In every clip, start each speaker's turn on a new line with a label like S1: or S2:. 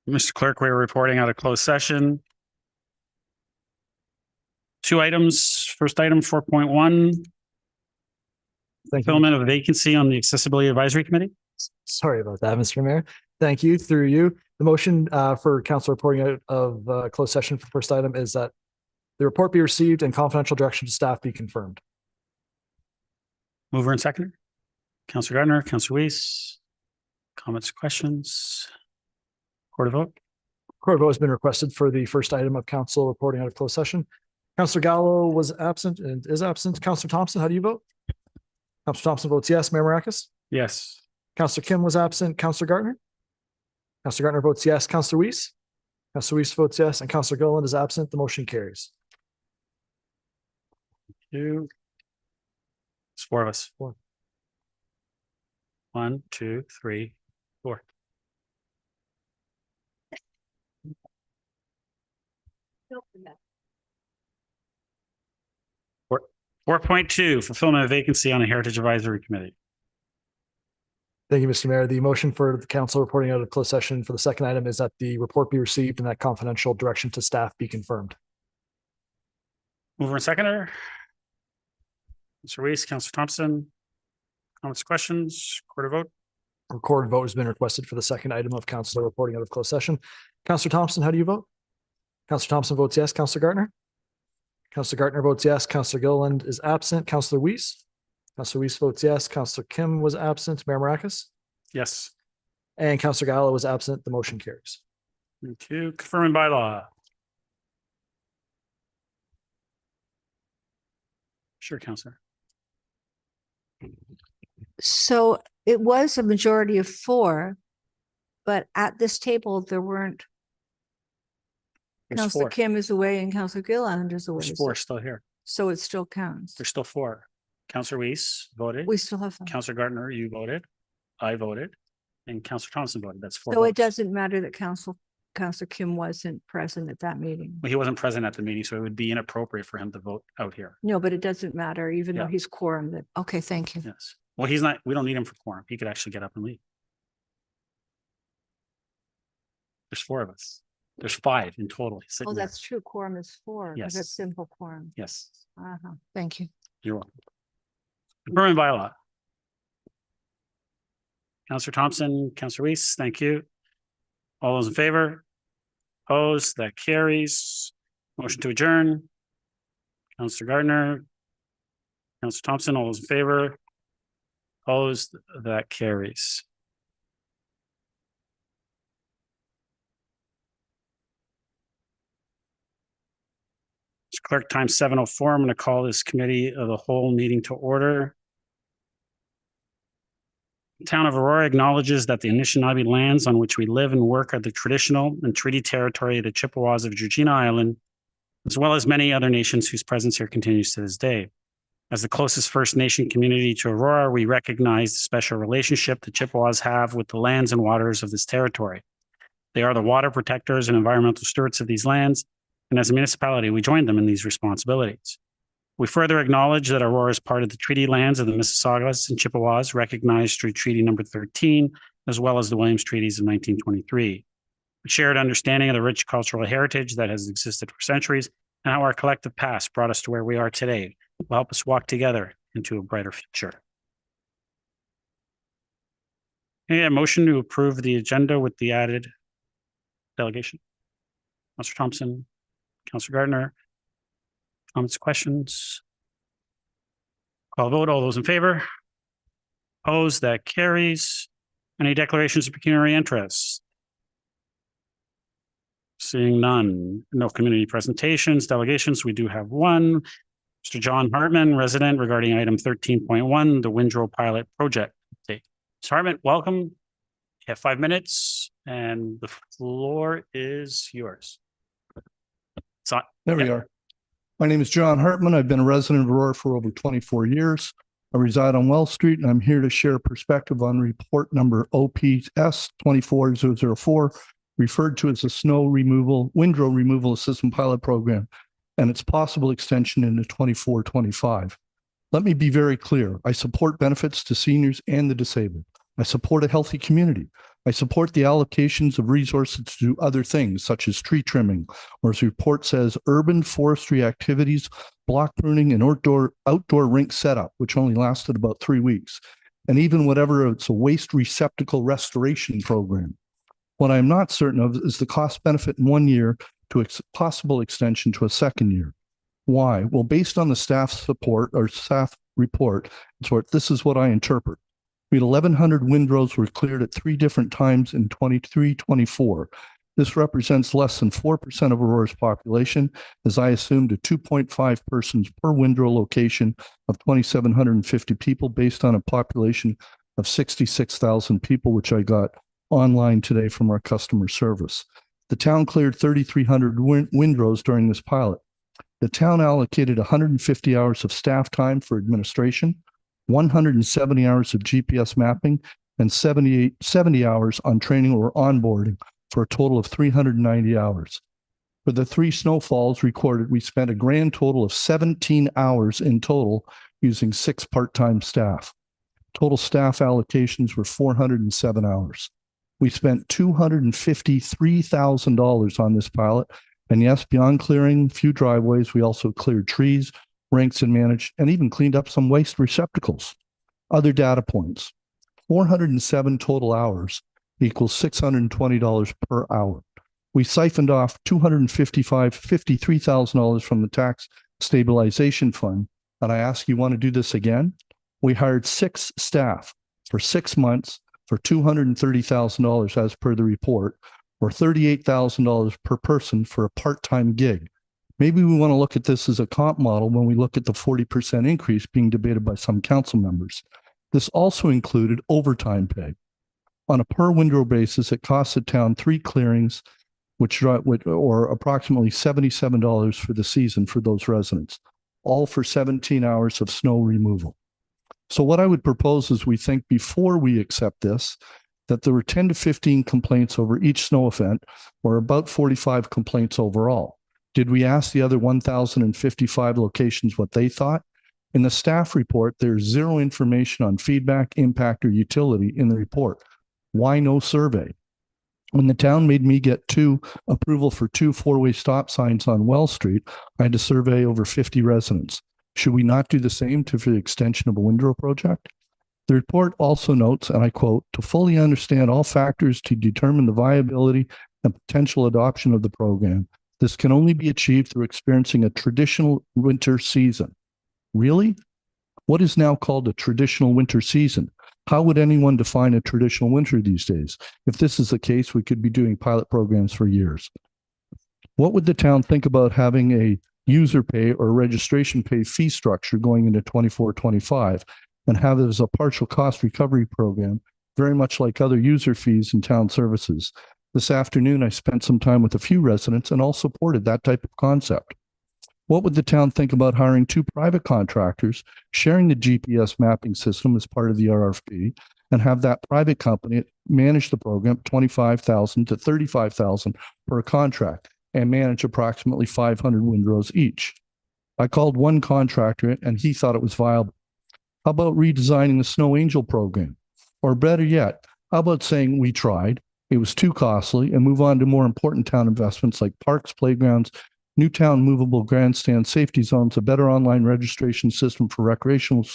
S1: Mr. Clerk, we are reporting out of closed session. 2 items. First item, 4.1, fulfillment of a vacancy on the Accessibility Advisory Committee.
S2: Sorry about that, Mr. Mayor. Thank you. Through you. The motion for council reporting out of closed session for the first item is that the report be received and confidential direction to staff be confirmed.
S1: Mover and seconder. Councillor Gardner, Councillor Weiss. Comments, questions? Court of vote.
S2: Court of vote has been requested for the first item of council reporting out of closed session. Councillor Gallo was absent and is absent. Councillor Thompson, how do you vote? Councillor Thompson votes yes. Mayor Mrakas?
S1: Yes.
S2: Councillor Kim was absent. Councillor Gardner? Councillor Gardner votes yes. Councillor Weiss? Councillor Weiss votes yes. And Councillor Gilliland is absent. The motion carries.
S1: 2. It's 4 of us.
S2: 4.
S1: 1, 2, 3, 4. Four. 4.2, fulfillment of vacancy on a Heritage Advisory Committee.
S2: Thank you, Mr. Mayor. The motion for the council reporting out of closed session for the second item is that the report be received and that confidential direction to staff be confirmed.
S1: Mover and seconder. Councillor Weiss, Councillor Thompson. Comments, questions? Court of vote.
S2: Recorded vote has been requested for the second item of council reporting out of closed session. Councillor Thompson, how do you vote? Councillor Thompson votes yes. Councillor Gardner? Councillor Gardner votes yes. Councillor Gilliland is absent. Councillor Weiss? Councillor Weiss votes yes. Councillor Kim was absent. Mayor Mrakas?
S1: Yes.
S2: And Councillor Gallo was absent. The motion carries.
S1: Thank you. Confirming by law. Sure, Councillor.
S3: So it was a majority of 4, but at this table, there weren't.
S1: There's
S3: Councillor
S1: 4.
S3: Kim is away and Councillor Gilliland is away.
S1: There's 4 still here.
S3: So it still counts.
S1: There's still 4. Councillor Weiss voted.
S3: We still have some.
S1: Councillor Gardner, you voted. I voted. And Councillor Thompson voted. That's 4
S3: So
S1: votes.
S3: it doesn't matter that Councillor Kim wasn't present at that meeting.
S1: Well, he wasn't present at the meeting, so it would be inappropriate for him to vote out here.
S3: No, but it doesn't matter, even though
S1: Yeah.
S3: he's quorum. That okay, thank you.
S1: Yes. Well, he's not, we don't need him for quorum. He could actually get up and leave. There's 4 of us. There's 5 in total.
S3: Oh, that's true. Quorum is 4.
S1: Yes.
S3: That's simple quorum.
S1: Yes.
S3: Thank you.
S1: You're welcome. Confirming by law. Councillor Thompson, Councillor Weiss, thank you. All those in favor? Opposed? That carries. Motion to adjourn. Councillor Gardner. Councillor Thompson, all those in favor? Opposed? That carries. Mr. Clerk, time 7:04. I'm going to call this committee of the whole meeting to order. The town of Aurora acknowledges that the Anishinaabe lands on which we live and work are the traditional and treaty territory of the Chippewas of Georgina Island, as well as many other nations whose presence here continues to this day. As the closest First Nation community to Aurora, we recognize the special relationship the Chippewas have with the lands and waters of this territory. They are the water protectors and environmental stewards of these lands, and as a municipality, we join them in these responsibilities. We further acknowledge that Aurora is part of the treaty lands of the Mississaugas and Chippewas recognized through Treaty Number 13, as well as the Williams Treaties of 1923. A shared understanding of the rich cultural heritage that has existed for centuries and how our collective past brought us to where we are today will help us walk together into a brighter future. A motion to approve the agenda with the added delegation. Councillor Thompson, Councillor Gardner. Comments, questions? Call vote. All those in favor? Opposed? That carries. Any declarations of pecuniary interest? Seeing none. No community presentations, delegations. We do have one. Mr. John Hartman, resident, regarding item 13.1, the Windrow pilot project update. Mr. Hartman, welcome. You have 5 minutes and the floor is yours.
S4: There we are. My name is John Hartman. I've been a resident of Aurora for over 24 years. I reside on Wells Street, and I'm here to share perspective on report number OPS 24004, referred to as the Windrow Removal Assistant Pilot Program, and its possible extension into 24-25. Let me be very clear. I support benefits to seniors and the disabled. I support a healthy community. I support the allocations of resources to do other things, such as tree trimming, or as the report says, urban forestry activities, block pruning, and outdoor rink setup, which only lasted about 3 weeks. And even whatever it's a waste receptacle restoration program. What I'm not certain of is the cost benefit in 1 year to possible extension to a second year. Why? Well, based on the staff support or staff report, this is what I interpret. We had 1,100 windrows were cleared at 3 different times in 23-24. This represents less than 4% of Aurora's population, as I assumed a 2.5 persons per windrow location of 2,750 people based on a population of 66,000 people, which I got online today from our customer service. The town cleared 3,300 windrows during this pilot. The town allocated 150 hours of staff time for administration, 170 hours of GPS mapping, and 70 hours on training or onboarding for a total of 390 hours. For the 3 snowfalls recorded, we spent a grand total of 17 hours in total using 6 part-time staff. Total staff allocations were 407 hours. We spent $253,000 on this pilot. And yes, beyond clearing a few driveways, we also cleared trees, ranks, and managed, and even cleaned up some waste receptacles. Other data points: 407 total hours equals $620 per hour. We siphoned off $53,000 from the tax stabilization fund. And I ask, you want to do this again? We hired 6 staff for 6 months for $230,000 as per the report, or $38,000 per person for a part-time gig. Maybe we want to look at this as a comp model when we look at the 40% increase being debated by some council members. This also included overtime pay. On a per windrow basis, it costs the town 3 clearings, or approximately $77 for the season for those residents, all for 17 hours of snow removal. So what I would propose is we think before we accept this, that there were 10 to 15 complaints over each snow event, or about 45 complaints overall. Did we ask the other 1,055 locations what they thought? In the staff report, there's 0 information on feedback, impact, or utility in the report. Why no survey? When the town made me get approval for 2 4-way stop signs on Wells Street, I had to survey over 50 residents. Should we not do the same for the extension of a windrow project? The report also notes, and I quote, to fully understand all factors to determine the viability and potential adoption of the program, this can only be achieved through experiencing a traditional winter season. Really? What is now called a traditional winter season? How would anyone define a traditional winter these days? If this is the case, we could be doing pilot programs for years. What would the town think about having a user pay or registration pay fee structure going into 24-25 and have it as a partial cost recovery program, very much like other user fees in town services? This afternoon, I spent some time with a few residents and all supported that type of concept. What would the town think about hiring 2 private contractors, sharing the GPS mapping system as part of the RFP, and have that private company manage the program $25,000 to $35,000 per contract and manage approximately 500 windrows each? I called one contractor and he thought it was viable. How about redesigning the Snow Angel program? Or better yet, how about saying we tried, it was too costly, and move on to more important town investments like parks, playgrounds, new town movable grandstand, safety zones, a better online registration system for recreational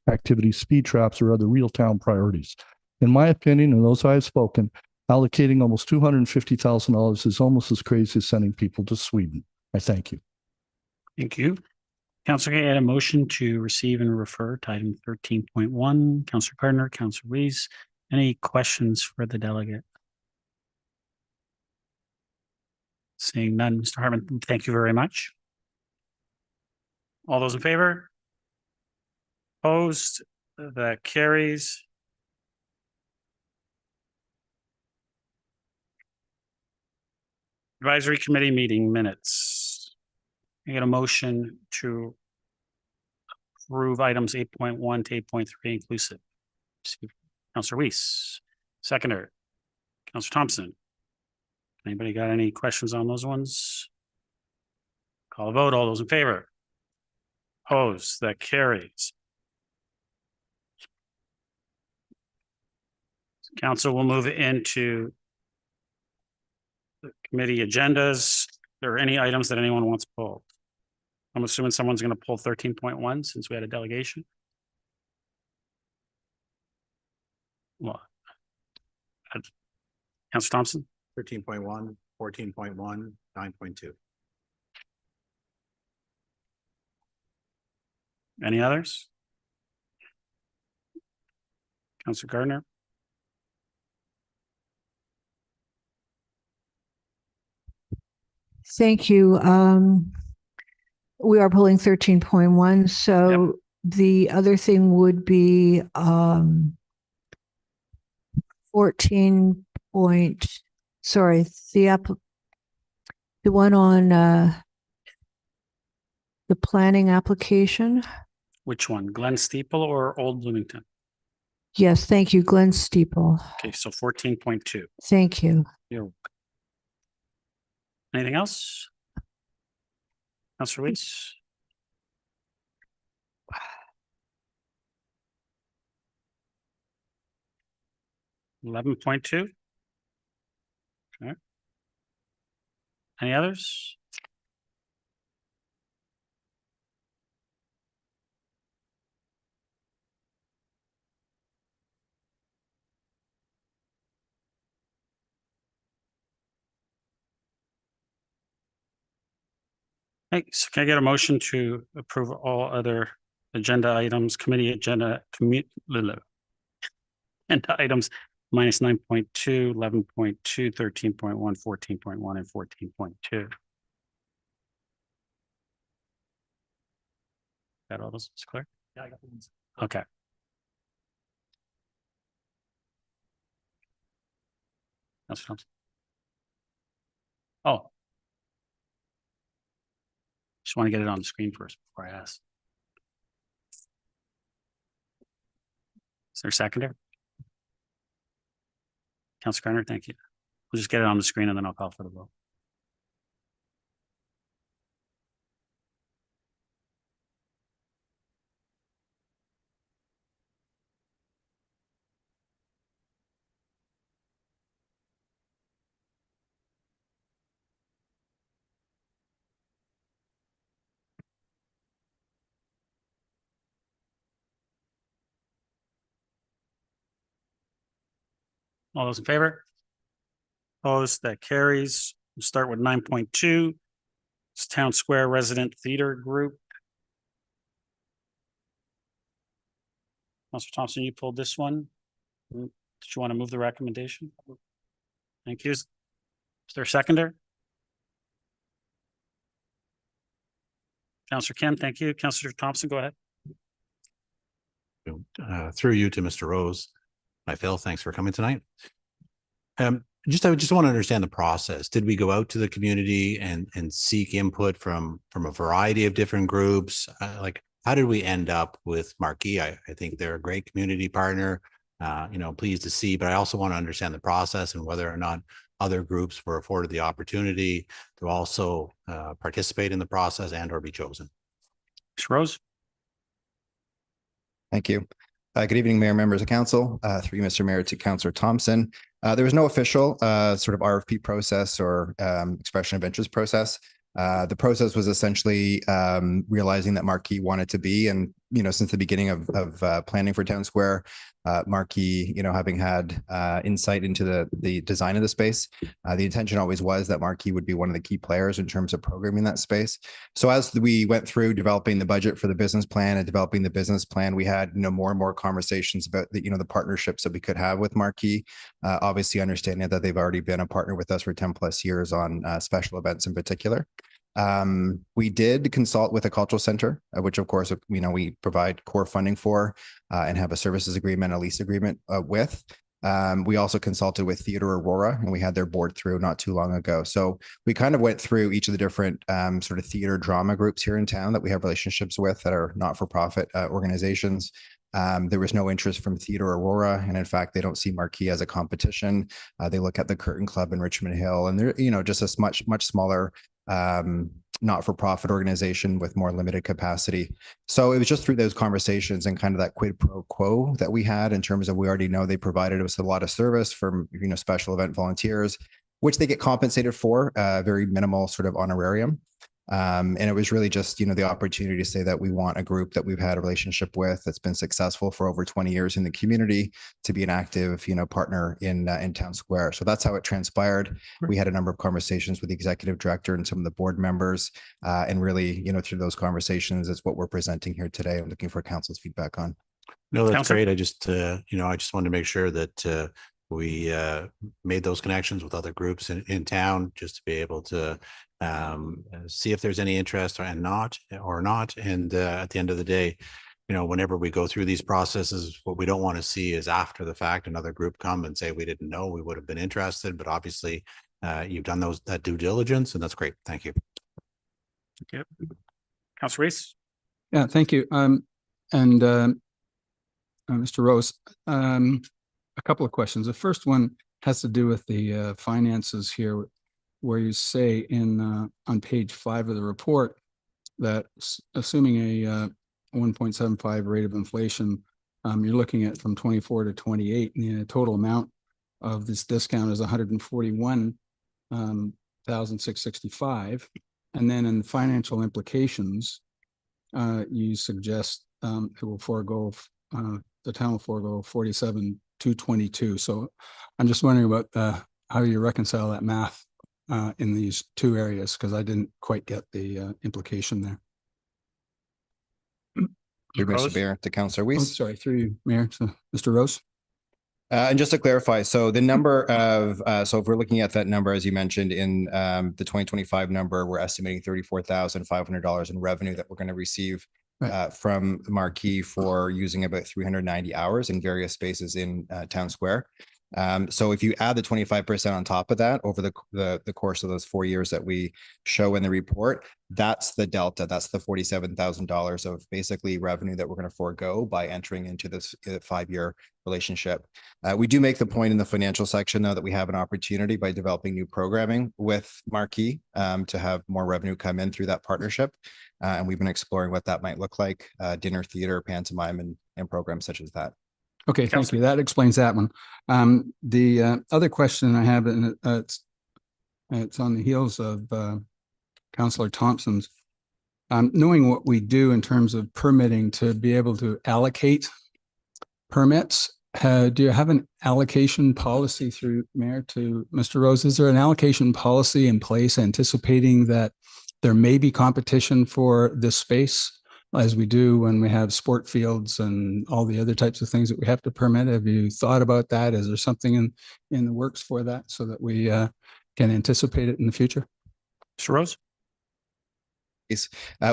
S4: activities, speed traps, or other real town priorities. In my opinion, and those I have spoken, allocating almost $250,000 is almost as crazy as sending people to Sweden. I thank you.
S1: Thank you. Councilor Gay had a motion to receive and refer to item 13.1. Councilor Gardner, Councilor Weiss, any questions for the delegate? Seeing none, Mr. Hartman, thank you very much. All those in favor? Opposed? That carries. Advisory Committee meeting minutes. I get a motion to approve items 8.1 to 8.3 inclusive. Councilor Weiss, seconder. Councilor Thompson. Anybody got any questions on those ones? Call a vote. All those in favor? Opposed? That carries. Council will move into the committee agendas. Are there any items that anyone wants pulled? I'm assuming someone's going to pull 13.1 since we had a delegation. Well, Councilor Thompson,
S5: 13.1, 14.1, 9.2.
S1: any others? Councilor Gardner,
S3: Thank you. We are pulling 13.1. So the other thing would be 14 point, sorry, the one on the planning application.
S1: which one? Glensteeple or Old Bloomington?
S3: Yes, thank you, Glensteeple.
S1: Okay, so 14.2.
S3: Thank you.
S1: Anything else? Councilor Weiss? $11.2. Okay. Any others? Hey, so can I get a motion to approve all other agenda items, committee agenda, agenda items minus 9.2, 11.2, 13.1, 14.1, and 14.2? Got all those? It's clear?
S2: Yeah, I got the ones.
S1: Okay. Councilor Thompson. Oh. Just want to get it on the screen first before I ask. Is there a seconder? Councilor Garner, thank you. We'll just get it on the screen and then I'll call for the vote. All those in favor? Opposed, that carries. We'll start with 9.2. It's Town Square Resident Theater Group. Councilor Thompson, you pulled this one. Did you want to move the recommendation? Thank you. Is there a seconder? Councilor Kim, thank you. Councilor Thompson, go ahead.
S5: Through you to Mr. Rose. Hi, Phil. Thanks for coming tonight. I just want to understand the process. Did we go out to the community and seek input from a variety of different groups? Like, how did we end up with Marquee? I think they're a great community partner. Pleased to see, but I also want to understand the process and whether or not other groups were afforded the opportunity to also participate in the process and or be chosen.
S1: Ms. Rose.
S6: Thank you. Good evening, Mayor, members of council. Through you, Mr. Mayor, to Councillor Thompson. There was no official sort of RFP process or expression of interest process. The process was essentially realizing that Marquee wanted to be, and since the beginning of planning for Town Square, Marquee, having had insight into the design of the space, the intention always was that Marquee would be one of the key players in terms of programming that space. So as we went through developing the budget for the business plan and developing the business plan, we had more and more conversations about the partnerships that we could have with Marquee. Obviously, understanding that they've already been a partner with us for 10 plus years on special events in particular. We did consult with a cultural center, which of course, we provide core funding for and have a services agreement, a lease agreement with. We also consulted with Theater Aurora, and we had their board through not too long ago. So we kind of went through each of the different sort of theater drama groups here in town that we have relationships with that are not-for-profit organizations. There was no interest from Theater Aurora, and in fact, they don't see Marquee as a competition. They look at the Curtain Club in Richmond Hill, and they're just a much smaller not-for-profit organization with more limited capacity. So it was just through those conversations and kind of that quid pro quo that we had in terms of, we already know they provided us a lot of service from, special event volunteers, which they get compensated for, very minimal sort of honorarium. And it was really just, the opportunity to say that we want a group that we've had a relationship with that's been successful for over 20 years in the community to be an active, partner in Town Square. So that's how it transpired. We had a number of conversations with the executive director and some of the board members, and really, through those conversations is what we're presenting here today. I'm looking for council's feedback on.
S5: No, that's
S1: Councillor?
S5: great. I just, I just wanted to make sure that we made those connections with other groups in town, just to be able to see if there's any interest or not. And at the end of the day, whenever we go through these processes, what we don't want to see is after the fact, another group come and say, we didn't know, we would have been interested, but obviously you've done that due diligence, and that's great. Thank you.
S1: Thank you. Councillor Reese?
S7: Yeah, thank you. Mr. Rose, a couple of questions. The first one has to do with the finances here, where you say on page 5 of the report that assuming a 1.75 rate of inflation, you're looking at from 24 to 28, and the total amount of this discount is 141,665. And then in the financial implications, you suggest it will forego, the town will forego 47,222. So I'm just wondering about how you reconcile that math in these two areas, because I didn't quite get the implication there.
S6: Through Mr. Mayor to Councillor Weiss.
S7: Oh, sorry, through you, Mayor, to Mr. Rose.
S6: And just to clarify, so the number of, so if we're looking at that number, as you mentioned in the 2025 number, we're estimating $34,500 in revenue that we're going to receive from the Marquee for using about 390 hours in various spaces in Town Square. So if you add the 25% on top of that over the course of those 4 years that we show in the report, that's the delta. That's the $47,000 of basically revenue that we're going to forego by entering into this 5-year relationship. We do make the point in the financial section, though, that we have an opportunity by developing new programming with Marquee to have more revenue come in through that partnership. And we've been exploring what that might look like, dinner, theater, pantomime, and programs such as that.
S7: Okay, thank you. That explains that one. The other question I have, and it's on the heels of Councillor Thompson's, knowing what we do in terms of permitting to be able to allocate permits, do you have an allocation policy through Mayor to Mr. Rose? Is there an allocation policy in place anticipating that there may be competition for this space, as we do when we have sport fields and all the other types of things that we have to permit? Have you thought about that? Is there something in the works for that so that we can anticipate it in the future?
S1: Mr. Rose?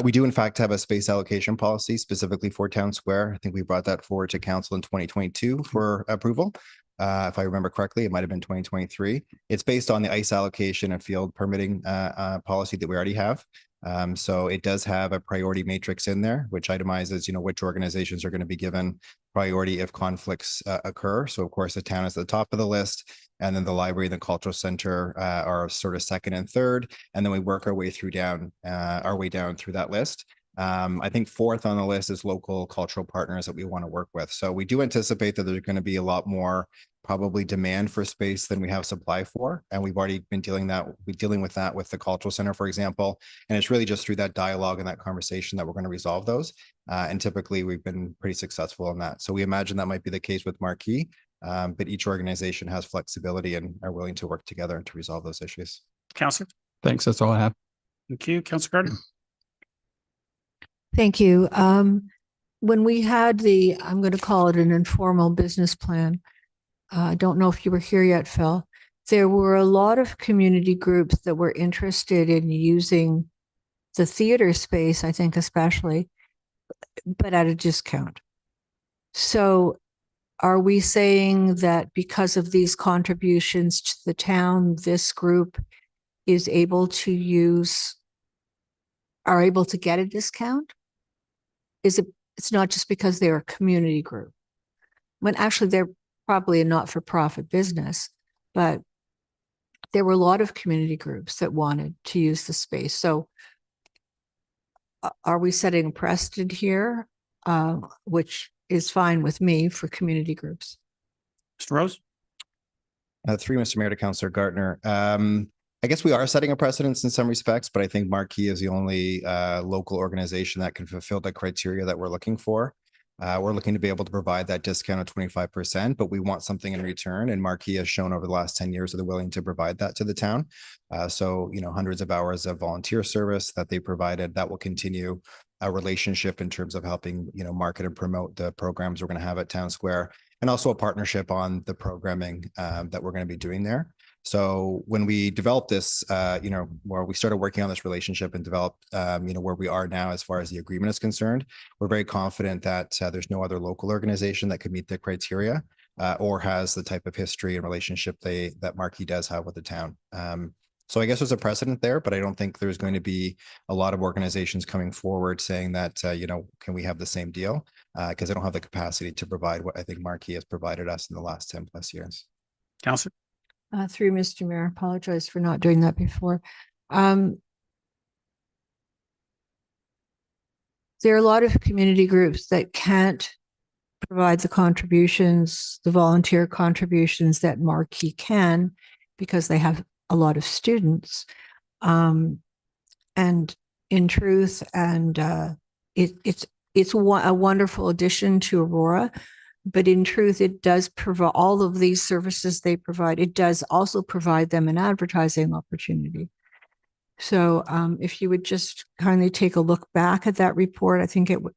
S6: We do, in fact, have a space allocation policy specifically for Town Square. I think we brought that forward to council in 2022 for approval. If I remember correctly, it might have been 2023. It's based on the ice allocation and field permitting policy that we already have. So it does have a priority matrix in there, which itemizes, which organizations are going to be given priority if conflicts occur. So of course, the town is at the top of the list, and then the library and the cultural center are sort of second and third. And then we work our way down through that list. I think fourth on the list is local cultural partners that we want to work with. So we do anticipate that there's going to be a lot more probably demand for space than we have supply for. And we've already been dealing with that with the cultural center, for example. And it's really just through that dialogue and that conversation that we're going to resolve those. And typically we've been pretty successful in that. So we imagine that might be the case with Marquee, but each organization has flexibility and are willing to work together to resolve those issues.
S1: Councillor?
S7: Thanks. That's all I have.
S1: Thank you. Councillor Gardner?
S3: Thank you. When we had I'm going to call it an informal business plan, I don't know if you were here yet, Phil. There were a lot of community groups that were interested in using the theater space, I think especially, but at a discount. So are we saying that because of these contributions to the town, this group is able to are able to get a discount? It's not just because they're a community group, when actually they're probably a not-for-profit business, but there were a lot of community groups that wanted to use the space. So are we setting a precedent here, which is fine with me for community groups?
S1: Mr. Rose?
S6: Through Mr. Mayor to Councillor Gartner. I guess we are setting a precedence in some respects, but I think Marquee is the only local organization that can fulfill the criteria that we're looking for. We're looking to be able to provide that discount of 25%, but we want something in return. And Marquee has shown over the last 10 years that they're willing to provide that to the town. So, hundreds of hours of volunteer service that they provided, that will continue a relationship in terms of helping, market and promote the programs we're going to have at Town Square, and also a partnership on the programming that we're going to be doing there. So when we developed this, where we started working on this relationship and developed, where we are now as far as the agreement is concerned, we're very confident that there's no other local organization that could meet the criteria or has the type of history and relationship that Marquee does have with the town. So I guess there's a precedent there, but I don't think there's going to be a lot of organizations coming forward saying that, can we have the same deal? Because they don't have the capacity to provide what I think Marquee has provided us in the last 10 plus years.
S1: Councillor?
S3: Through Mr. Mayor, apologize for not doing that before. There are a lot of community groups that can't provide the contributions, the volunteer contributions that Marquee can, because they have a lot of students. And in truth, it's a wonderful addition to Aurora. But in truth, it does provide all of these services they provide. It does also provide them an advertising opportunity. So if you would just kindly take a look back at that report, I think it would,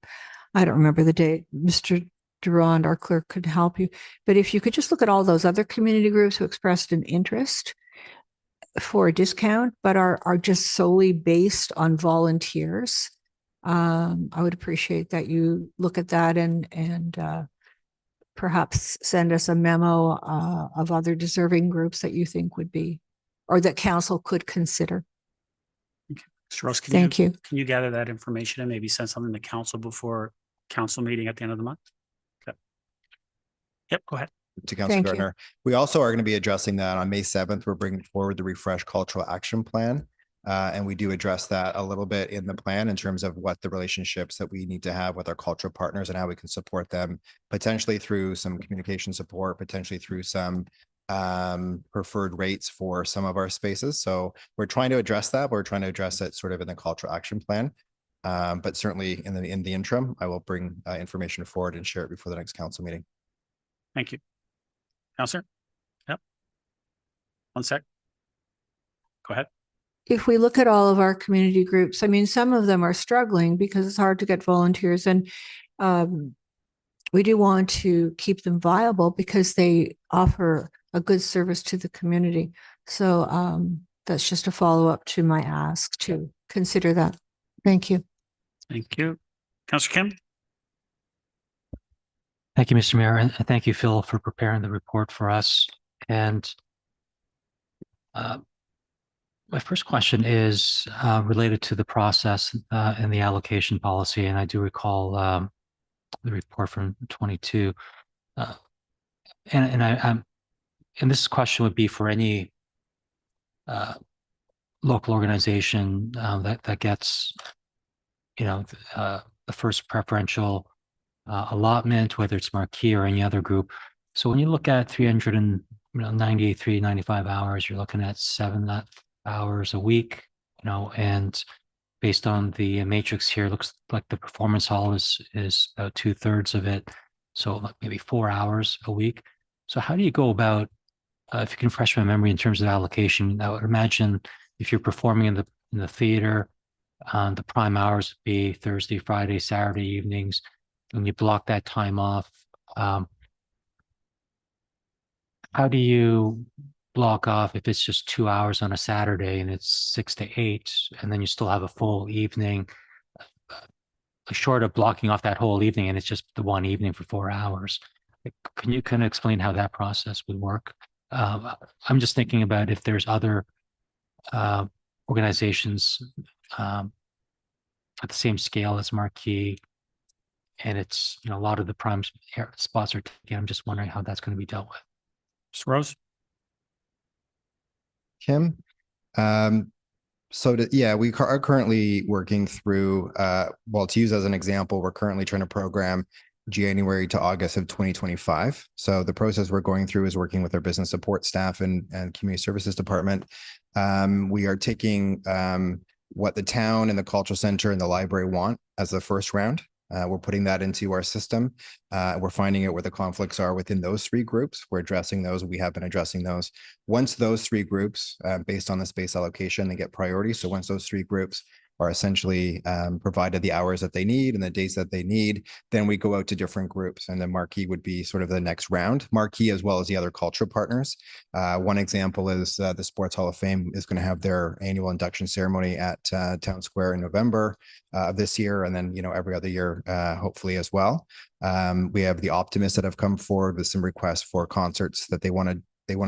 S3: I don't remember the date, Mr. Durand, our clerk, could help you. But if you could just look at all those other community groups who expressed an interest for a discount, but are just solely based on volunteers, I would appreciate that you look at that and perhaps send us a memo of other deserving groups that you think would be, or that council could consider.
S1: Mr. Rose,
S3: Thank you.
S1: Can you gather that information and maybe send something to council before council meeting at the end of the month? Okay. Yep, go ahead.
S6: To Councillor Gardner. We also are going to be addressing that on May 7th. We're bringing forward the Refresh Cultural Action Plan. And we do address that a little bit in the plan in terms of what the relationships that we need to have with our cultural partners and how we can support them, potentially through some communication support, potentially through some preferred rates for some of our spaces. So we're trying to address that. We're trying to address it sort of in the cultural action plan. But certainly in the interim, I will bring information forward and share it before the next council meeting.
S1: Thank you. Councillor? Yep. 1 sec. Go ahead.
S3: If we look at all of our community groups, I mean, some of them are struggling because it's hard to get volunteers, and we do want to keep them viable because they offer a good service to the community. So that's just a follow-up to my ask to consider that. Thank you.
S1: Thank you. Councillor Kim?
S8: Thank you, Mr. Mayor, and thank you, Phil, for preparing the report for us. And my first question is related to the process and the allocation policy. And I do recall the report from 22. And this question would be for any local organization that gets, the first preferential allotment, whether it's Marquee or any other group. So when you look at 393, 95 hours, you're looking at 7 hours a week, and based on the matrix here, it looks like the performance hall is about 2/3 of it. So like maybe 4 hours a week. So how do you go about, if you can refresh my memory in terms of allocation? I would imagine if you're performing in the theater, the prime hours would be Thursday, Friday, Saturday evenings. When you block that time off, how do you block off if it's just 2 hours on a Saturday and it's 6 to 8, and then you still have a full evening, short of blocking off that whole evening and it's just the one evening for 4 hours? Can you kind of explain how that process would work? I'm just thinking about if there's other organizations at the same scale as Marquee, and it's, a lot of the prime spots are taken. I'm just wondering how that's going to be dealt with.
S1: Ms. Rose?
S6: Kim. We are currently working through, well, to use as an example, we're currently trying to program January to August of 2025. So the process we're going through is working with our business support staff and community services department. We are taking what the town and the cultural center and the library want as the first round. We're putting that into our system. We're finding out where the conflicts are within those three groups. We're addressing those. We have been addressing those. Once those three groups, based on the space allocation, they get priority. So once those three groups are essentially provided the hours that they need and the days that they need, then we go out to different groups, and then Marquee would be sort of the next round. Marquee as well as the other cultural partners. One example is the Sports Hall of Fame is going to have their annual induction ceremony at Town Square in November of this year, and then every other year hopefully as well. We have the Optimists that have come forward with some requests for concerts that they want to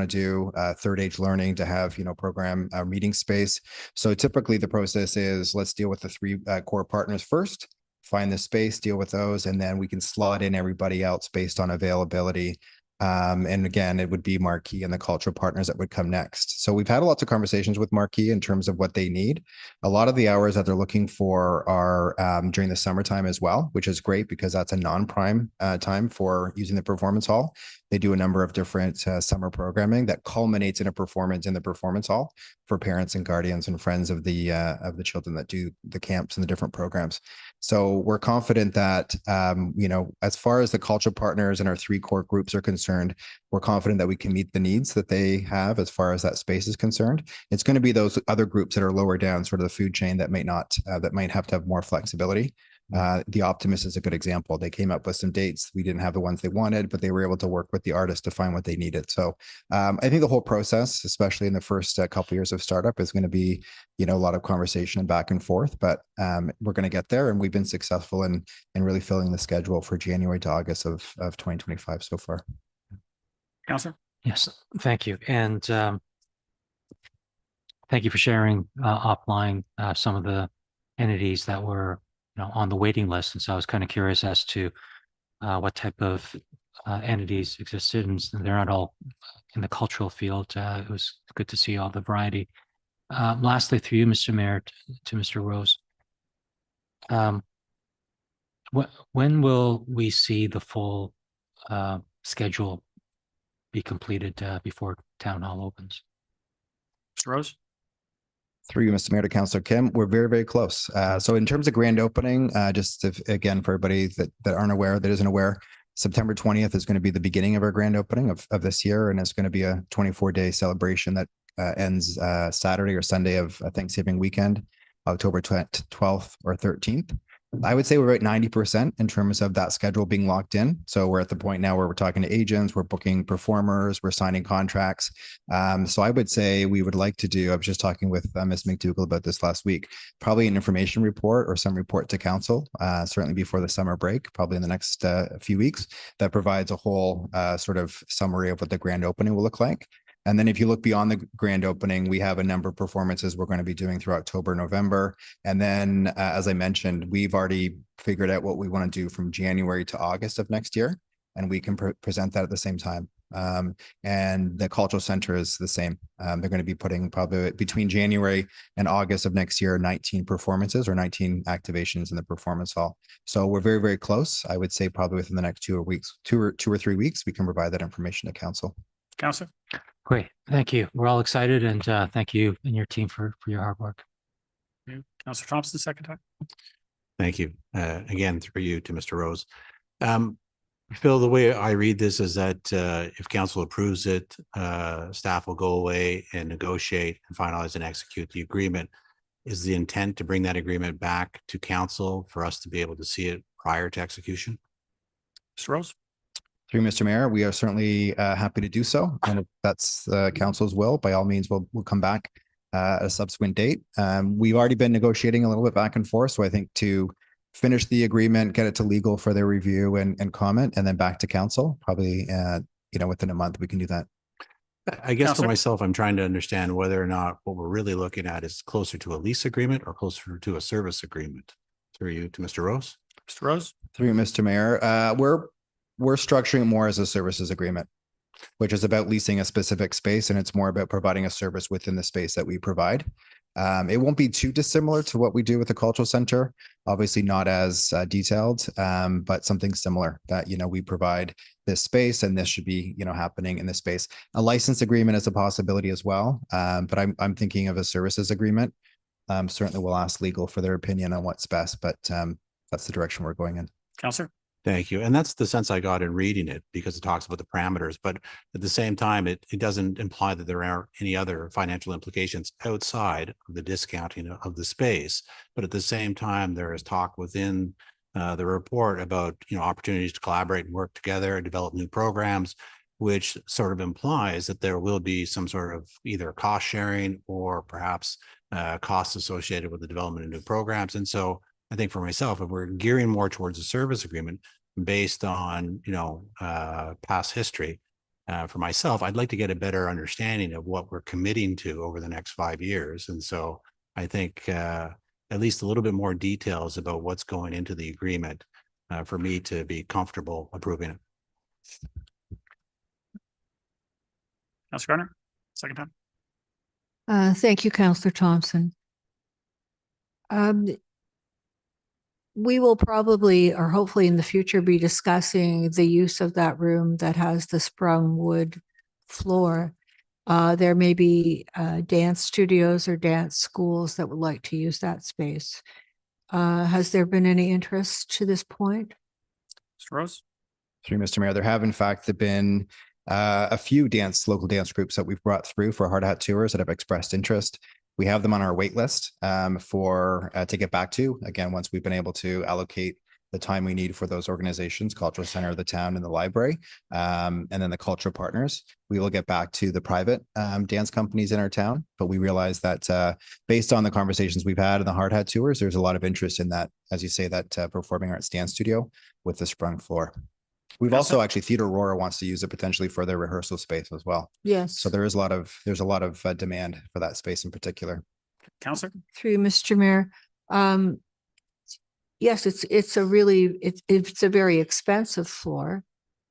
S6: do, third age learning to have, program meeting space. So typically the process is let's deal with the three core partners first, find the space, deal with those, and then we can slot in everybody else based on availability. And again, it would be Marquee and the cultural partners that would come next. So we've had lots of conversations with Marquee in terms of what they need. A lot of the hours that they're looking for are during the summertime as well, which is great because that's a non-prime time for using the performance hall. They do a number of different summer programming that culminates in a performance in the performance hall for parents and guardians and friends of the children that do the camps and the different programs. So we're confident that, as far as the cultural partners and our three core groups are concerned, we're confident that we can meet the needs that they have as far as that space is concerned. It's going to be those other groups that are lower down, sort of the food chain that might not, that might have to have more flexibility. The Optimist is a good example. They came up with some dates. We didn't have the ones they wanted, but they were able to work with the artist to find what they needed. So I think the whole process, especially in the first couple of years of startup, is going to be, a lot of conversation and back and forth, but we're going to get there. And we've been successful in really filling the schedule for January to August of 2025 so far.
S1: Councillor?
S8: Yes, thank you. And thank you for sharing offline some of the entities that were on the waiting list. And so I was kind of curious as to what type of entities existed, and they're not all in the cultural field. It was good to see all the variety. Lastly, through you, Mr. Mayor, to Mr. Rose, when will we see the full schedule be completed before Town Hall opens?
S1: Mr. Rose?
S6: Through you, Mr. Mayor, to Councillor Kim, we're very, very close. So in terms of grand opening, just again, for everybody that aren't aware, that isn't aware, September 20th is going to be the beginning of our grand opening of this year. And it's going to be a 24-day celebration that ends Saturday or Sunday of Thanksgiving weekend, October 12th or 13th. I would say we're about 90% in terms of that schedule being locked in. So we're at the point now where we're talking to agents, we're booking performers, we're signing contracts. So I would say we would like to do, I was just talking with Ms. McDougall about this last week, probably an information report or some report to council, certainly before the summer break, probably in the next few weeks, that provides a whole sort of summary of what the grand opening will look like. And then if you look beyond the grand opening, we have a number of performances we're going to be doing through October, November. And then, as I mentioned, we've already figured out what we want to do from January to August of next year, and we can present that at the same time. And the cultural center is the same. They're going to be putting probably between January and August of next year, 19 performances or 19 activations in the performance hall. So we're very, very close. I would say probably within the next 2 or 3 weeks, we can provide that information to council.
S1: Councillor?
S8: Great, thank you. We're all excited, and thank you and your team for your hard work.
S1: Councillor Thompson, second time.
S5: Thank you. Again, through you to Mr. Rose. Phil, the way I read this is that if council approves it, staff will go away and negotiate and finalize and execute the agreement. Is the intent to bring that agreement back to council for us to be able to see it prior to execution?
S1: Mr. Rose?
S6: Through Mr. Mayor, we are certainly happy to do so. And if that's council's will, by all means, we'll come back at a subsequent date. We've already been negotiating a little bit back and forth. So I think to finish the agreement, get it to legal for their review and comment, and then back to council, probably, within a month, we can do that.
S5: I guess
S1: Councillor?
S5: for myself, I'm trying to understand whether or not what we're really looking at is closer to a lease agreement or closer to a service agreement. Through you to Mr. Rose.
S1: Mr. Rose?
S6: Through Mr. Mayor, we're structuring more as a services agreement. which is about leasing a specific space, and it's more about providing a service within the space that we provide. It won't be too dissimilar to what we do with the cultural center, obviously not as detailed, but something similar that, we provide this space and this should be, happening in this space. A license agreement is a possibility as well, but I'm thinking of a services agreement. Certainly we'll ask legal for their opinion on what's best, but that's the direction we're going in.
S1: Counselor?
S5: Thank you. And that's the sense I got in reading it, because it talks about the parameters, but at the same time, it doesn't imply that there are any other financial implications outside of the discounting of the space. But at the same time, there is talk within the report about, opportunities to collaborate and work together and develop new programs, which sort of implies that there will be some sort of either cost sharing or perhaps costs associated with the development of new programs. And so I think for myself, if we're gearing more towards a service agreement based on, past history, for myself, I'd like to get a better understanding of what we're committing to over the next 5 years. And so I think at least a little bit more details about what's going into the agreement for me to be comfortable approving it.
S1: Counselor Gardner, second time.
S3: Thank you, Counselor Thompson. We will probably, or hopefully in the future, be discussing the use of that room that has the sprung wood floor. There may be dance studios or dance schools that would like to use that space. Has there been any interest to this point?
S1: Mr. Rose?
S6: Through Mr. Mayor, there have in fact been a few local dance groups that we've brought through for hard hat tours that have expressed interest. We have them on our wait list to get back to, again, once we've been able to allocate the time we need for those organizations, Cultural Center of the Town and the library, and then the cultural partners. We will get back to the private dance companies in our town, but we realize that based on the conversations we've had in the hard hat tours, there's a lot of interest in that, as you say, that performing arts dance studio with the sprung floor. We've also actually, Theatre Aurora wants to use it potentially for their rehearsal space as well.
S3: Yes.
S6: So there's a lot of demand for that space in particular.
S1: Counselor?
S3: Through Mr. Mayor. Yes, it's a very expensive floor,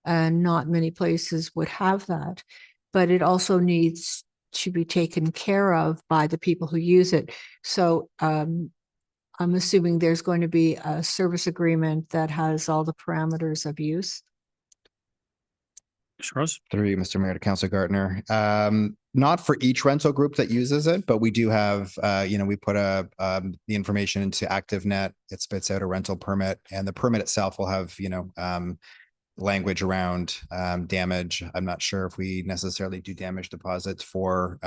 S3: and not many places would have that, but it also needs to be taken care of by the people who use it. So I'm assuming there's going to be a service agreement that has all the parameters of use.
S1: Mr. Rose?
S6: Through Mr. Mayor to Councilor Gardner. Not for each rental group that uses it, but we do have, we put the information into ActiveNet. It spits out a rental permit, and the permit itself will have, language around damage. I'm not sure if we necessarily do damage deposits for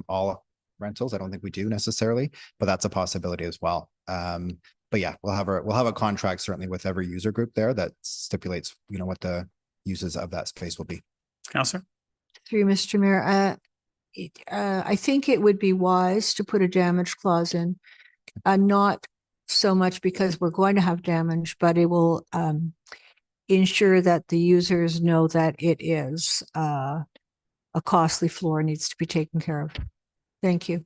S6: all rentals. I don't think we do necessarily, but that's a possibility as well. But yeah, we'll have a contract certainly with every user group there that stipulates, what the uses of that space will be.
S1: Counselor?
S3: Through Mr. Mayor, I think it would be wise to put a damage clause in, not so much because we're going to have damage, but it will ensure that the users know that it is a costly floor, needs to be taken care of. Thank you.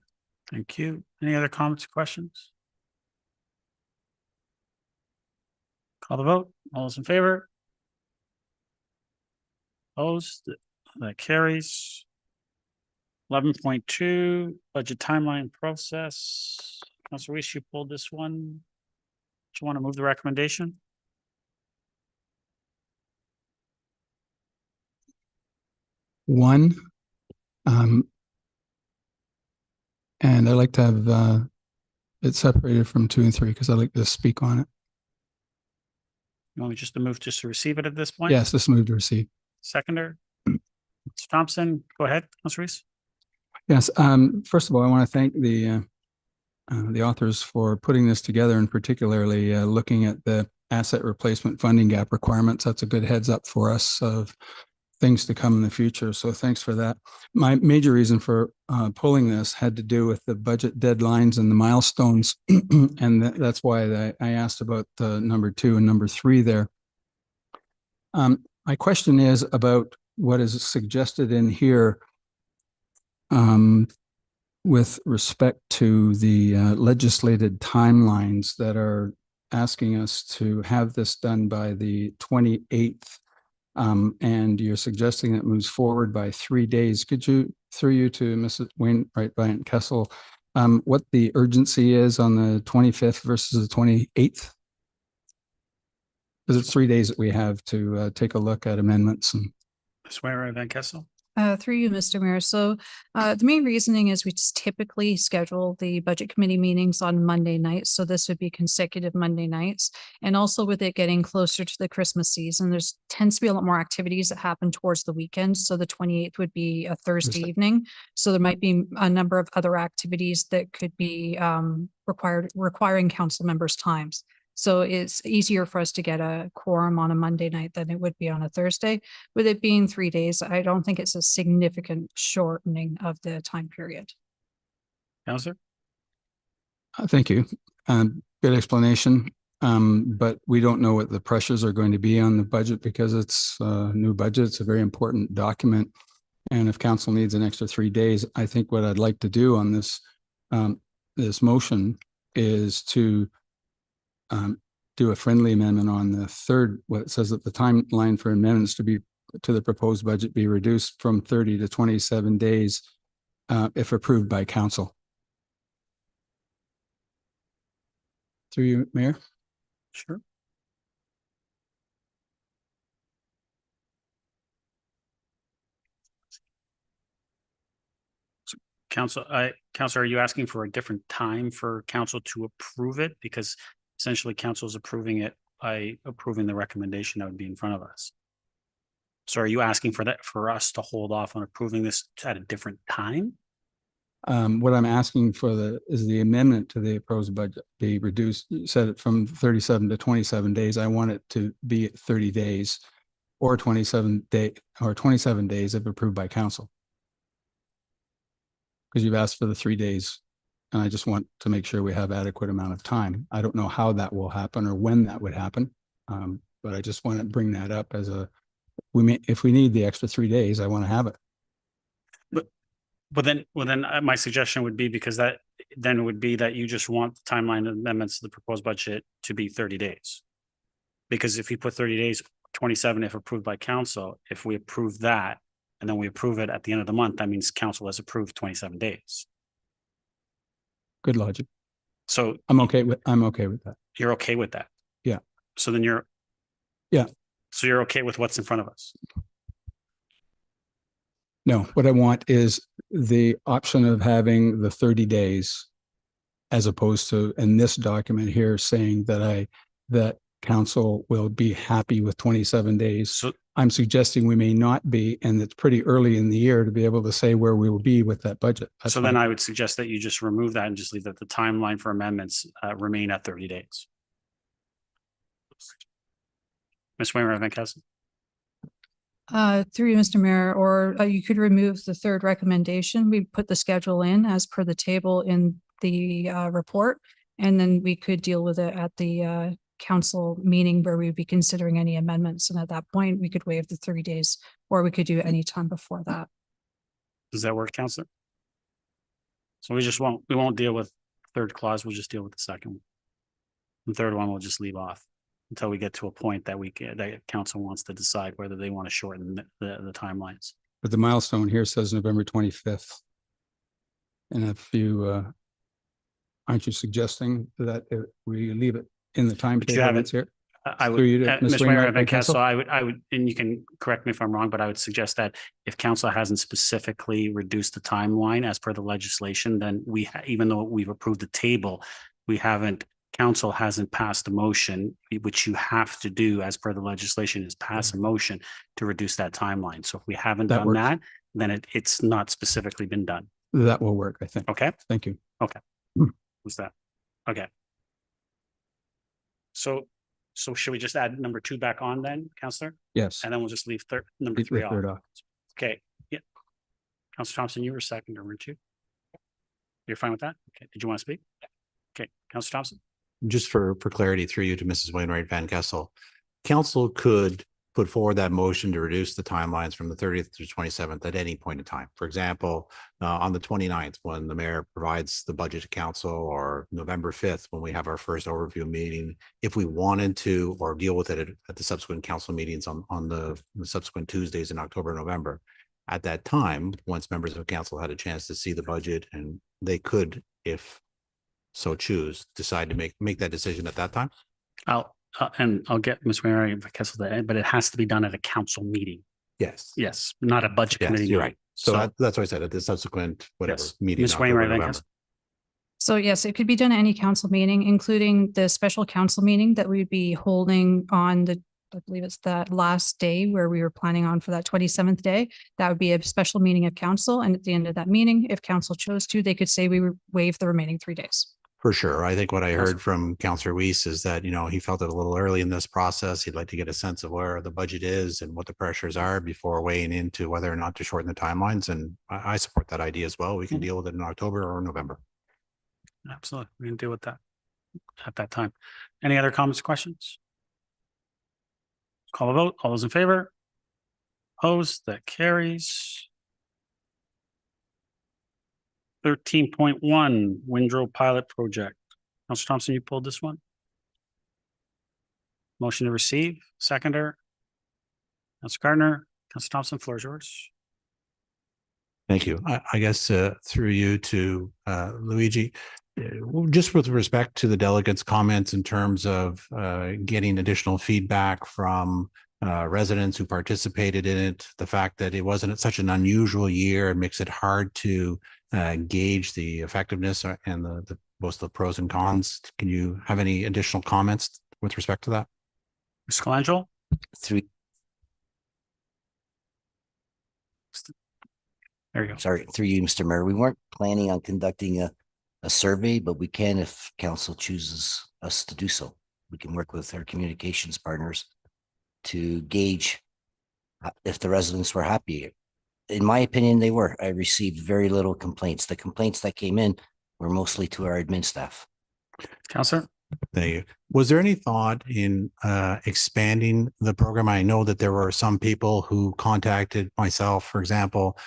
S1: Thank you. Any other comments or questions? Call the vote. All those in favor? Opposed? That carries. 11.2, budget timeline process. Councilor Weiss, you pulled this one. Do you want to move the recommendation?
S7: One. And I'd like to have it separated from 2 and 3 because I'd like to speak on it.
S1: You want me just to receive it at this point?
S7: Yes, let's move to receive.
S1: Seconder? Mr. Thompson, go ahead, Councilor Weiss.
S7: Yes. First of all, I want to thank the authors for putting this together, and particularly looking at the asset replacement funding gap requirements. That's a good heads up for us of things to come in the future. So thanks for that. My major reason for pulling this had to do with the budget deadlines and the milestones. And that's why I asked about number 2 and number 3 there. My question is about what is suggested in here with respect to the legislated timelines that are asking us to have this done by the 28th And you're suggesting it moves forward by 3 days. Could you, through you to Mrs. Wainwright Van Kessel, what the urgency is on the 25th versus the 28th? Because it's 3 days that we have to take a look at amendments and.
S1: Ms. Wainwright Van Kessel.
S9: Through you, Mr. Mayor. So the main reasoning is we just typically schedule the budget committee meetings on Monday nights. So this would be consecutive Monday nights. And also with it getting closer to the Christmas season, there's tends to be a lot more activities that happen towards the weekend. So the 28th would be a Thursday evening. So there might be a number of other activities that could be requiring council members' times. So it's easier for us to get a quorum on a Monday night than it would be on a Thursday. With it being 3 days, I don't think it's a significant shortening of the time period.
S1: Counselor?
S7: Thank you. Good explanation. But we don't know what the pressures are going to be on the budget because it's a new budget. It's a very important document. And if council needs an extra 3 days, I think what I'd like to do on this, this motion is to do a friendly amendment on the third, what it says that the timeline for amendments to the proposed budget be reduced from 30 to 27 days if approved by council. Through you, Mayor.
S1: Sure. Council, are you asking for a different time for council to approve it? Because essentially council is approving it by approving the recommendation that would be in front of us. So are you asking for that, for us to hold off on approving this at a different time?
S7: What I'm asking for is the amendment to the proposed budget be reduced, you said it from 37 to 27 days. I want it to be 30 days or 27 days if approved by council. Because you've asked for the 3 days. And I just want to make sure we have adequate amount of time. I don't know how that will happen or when that would happen. But I just want to bring that up as if we need the extra 3 days, I want to have it.
S1: But then my suggestion would be, because then it would be that you just want the timeline amendments to the proposed budget to be 30 days. Because if you put 30 days, 27, if approved by council, if we approve that, and then we approve it at the end of the month, that means council has approved 27 days.
S7: Good logic.
S1: So
S7: I'm okay with that.
S1: You're okay with that?
S7: Yeah.
S1: So then so you're okay with what's in front of us?
S7: No, what I want is the option of having the 30 days as opposed to in this document here saying that council will be happy with 27 days. So I'm suggesting we may not be, and it's pretty early in the year to be able to say where we will be with that budget. That's
S1: so then I would suggest that you just remove that and just leave that the timeline for amendments remain at 30 days. Ms. Wainwright Van Kessel.
S9: Through you, Mr. Mayor, or you could remove the third recommendation. We put the schedule in as per the table in the report, and then we could deal with it at the council meeting where we would be considering any amendments. And at that point, we could waive the 30 days, or we could do it any time before that.
S1: Does that work, Councillor? So we won't deal with third clause. We'll just deal with the second one. The third one we'll just leave off until we get to a point that that council wants to decide whether they want to shorten the timelines.
S7: But the milestone here says November 25th. And if you, aren't you suggesting that we leave it in the time period here?
S1: I would, Ms. Wainwright Van Kessel, I would, and you can correct me if I'm wrong, but I would suggest that if council hasn't specifically reduced the timeline as per the legislation, then even though we've approved the table, council hasn't passed a motion, which you have to do as per the legislation is pass a motion to reduce that timeline. So if we haven't done that, then it's not specifically been done.
S7: That will work, I think.
S1: Okay.
S7: Thank you.
S1: Okay. What's that? Okay. So should we just add number 2 back on then, Councillor?
S7: Yes.
S1: And then we'll just leave number 3 off. Okay. Yeah. Councillor Thompson, you were second, or weren't you? You're fine with that? Okay. Did you want to speak? Okay. Councillor Thompson.
S5: Just for clarity, through you to Mrs. Wainwright Van Kessel, council could put forward that motion to reduce the timelines from the 30th to 27th at any point in time. For example, on the 29th, when the mayor provides the budget to council, or November 5th, when we have our first overview meeting, if we wanted to, or deal with it at the subsequent council meetings on the subsequent Tuesdays in October, November. At that time, once members of council had a chance to see the budget, and they could, if so choose, decide to make that decision at that time.
S1: I'll get Ms. Mary Kessel to but it has to be done at a council meeting.
S5: Yes.
S1: Yes, not a budget
S5: Yes,
S1: committee.
S5: you're
S1: meeting.
S5: right. So that's why I said at the subsequent whatever
S1: Yes.
S5: meeting.
S1: Ms.
S5: in October,
S1: Wainwright, I
S5: November.
S1: guess.
S9: So yes, it could be done at any council meeting, including the special council meeting that we'd be holding on the, I believe it's that last day where we were planning on for that 27th day. That would be a special meeting of council. And at the end of that meeting, if council chose to, they could say we would waive the remaining 3 days.
S5: For sure. I think what I heard from Councillor Weiss is that, he felt it a little early in this process. He'd like to get a sense of where the budget is and what the pressures are before weighing into whether or not to shorten the timelines. And I support that idea as well. We can deal with it in October or November.
S1: Absolutely. We can deal with that at that time. Any other comments, questions? Call a vote. All those in favor? Opposed? That carries. 13.1 Windrow Pilot Project. Councilor Thompson, you pulled this one? Motion to receive, seconder. Councilor Gardner, Councilor Thompson, floor is yours.
S5: Thank you. I guess through you to Luigi, just with respect to the delegates' comments in terms of getting additional feedback from residents who participated in it, the fact that it wasn't such an unusual year, it makes it hard to gauge the effectiveness and the both the pros and cons. Can you have any additional comments with respect to that?
S1: Mr. Colangelo?
S10: Through
S1: There you go.
S10: you, Mr. Mayor. We weren't planning on conducting a survey, but we can if council chooses us to do so. We can work with our communications partners to gauge if the residents were happy. In my opinion, they were. I received very little complaints. The complaints that came in were mostly to our admin staff.
S1: Councilor?
S5: Thank you. Was there any thought in expanding the program? I know that there were some people who contacted myself, for example,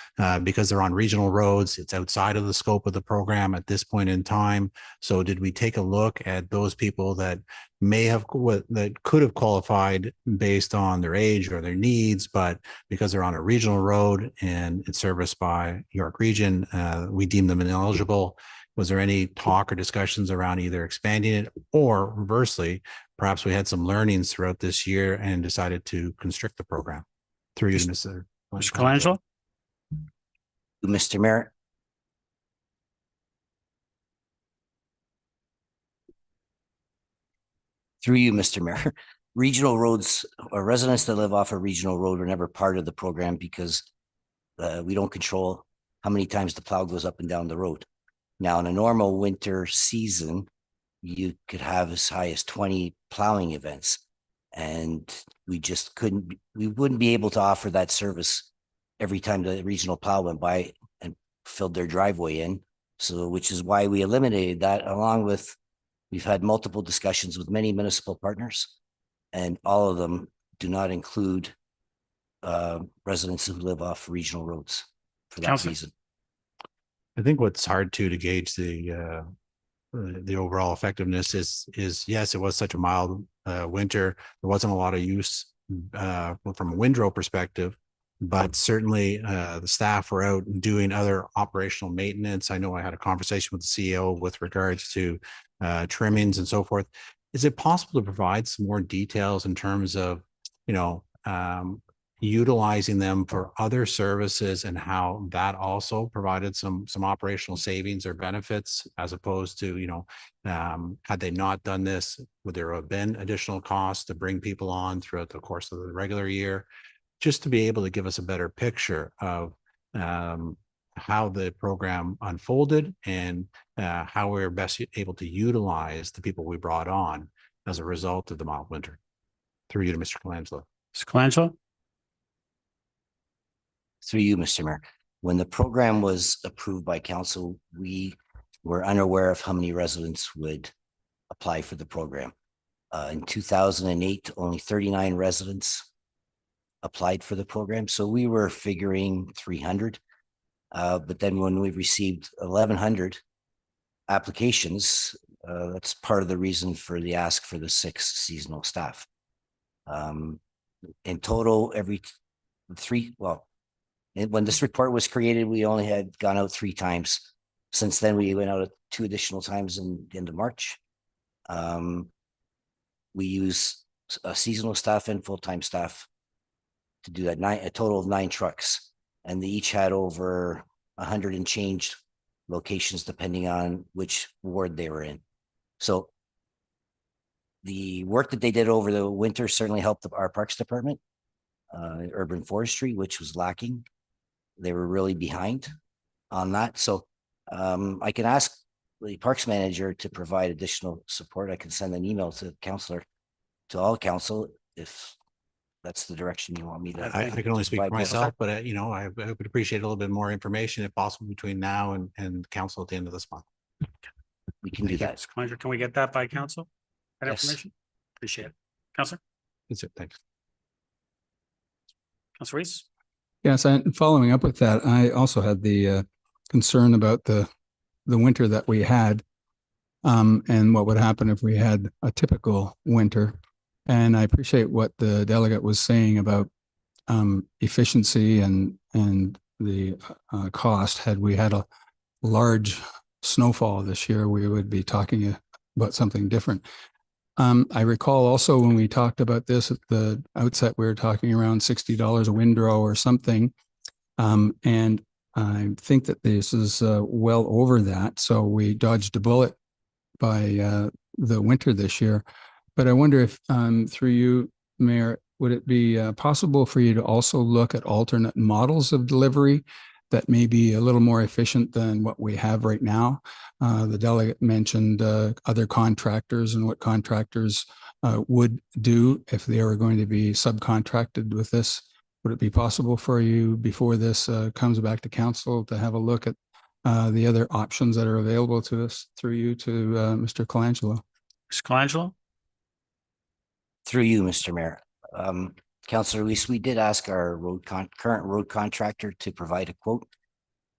S5: because they're on regional roads. It's outside of the scope of the program at this point in time. So did we take a look at those people that may have, that could have qualified based on their age or their needs, but because they're on a regional road and it's serviced by York Region, we deem them ineligible? Was there any talk or discussions around either expanding it, or reversely, perhaps we had some learnings throughout this year and decided to constrict the program? Through you, Mr.
S1: Colangelo?
S10: Mr. Mayor. Through you, Mr. Mayor. Regional roads, or residents that live off a regional road were never part of the program because we don't control how many times the plow goes up and down the road. Now, in a normal winter season, you could have as high as 20 plowing events, and we just we wouldn't be able to offer that service every time the regional plow went by and filled their driveway in. So, which is why we eliminated that, along with, we've had multiple discussions with many municipal partners, and all of them do not include residents who live off regional roads for that reason.
S5: I think what's hard to gauge the overall effectiveness is yes, it was such a mild winter. There wasn't a lot of use from a Windrow perspective, but certainly the staff were out doing other operational maintenance. I know I had a conversation with the CEO with regards to trimmings and so forth. Is it possible to provide some more details in terms of, utilizing them for other services and how that also provided some operational savings or benefits, as opposed to, had they not done this, would there have been additional costs to bring people on throughout the course of the regular year, just to be able to give us a better picture of how the program unfolded and how we were best able to utilize the people we brought on as a result of the mild winter. Through you to Mr. Colangelo.
S1: Mr. Colangelo?
S10: Through you, Mr. Mayor. When the program was approved by council, we were unaware of how many residents would apply for the program. In 2008, only 39 residents applied for the program. So we were figuring 300. But then when we received 1,100 applications, that's part of the reason for the ask for the 6 seasonal staff. In total, when this report was created, we only had gone out 3 times. Since then, we went out 2 additional times in the end of March. We use a seasonal staff and full-time staff to do that, a total of 9 trucks, and they each had over 100 and change locations depending on which ward they were in. So the work that they did over the winter certainly helped our parks department, urban forestry, which was lacking. They were really behind on that. So I can ask the parks manager to provide additional support. I can send an email to all council if that's the direction you want me to.
S5: I can only speak for
S10: provide more.
S5: myself, but I would appreciate a little bit more information if possible between now and council at the end of this month.
S10: We can do that.
S1: Mr. Clevenger, can we get that by council? That
S10: Yes.
S1: information? Appreciate it. Councilor?
S5: That's it. Thanks.
S1: Councilor Reese?
S7: Yes, and following up with that, I also had the concern about the winter that we had, and what would happen if we had a typical winter. And I appreciate what the delegate was saying about efficiency and the cost. Had we had a large snowfall this year, we would be talking about something different. I recall also when we talked about this at the outset, we were talking around $60 a windrow or something. And I think that this is well over that. So we dodged a bullet by the winter this year. But I wonder if through you, Mayor, would it be possible for you to also look at alternate models of delivery that may be a little more efficient than what we have right now? The delegate mentioned other contractors and what contractors would do if they were going to be subcontracted with this. Would it be possible for you before this comes back to council to have a look at the other options that are available to us through you to Mr. Colangelo?
S1: Mr. Colangelo?
S10: Through you, Mr. Mayor. Councillor Reese, we did ask our current road contractor to provide a quote.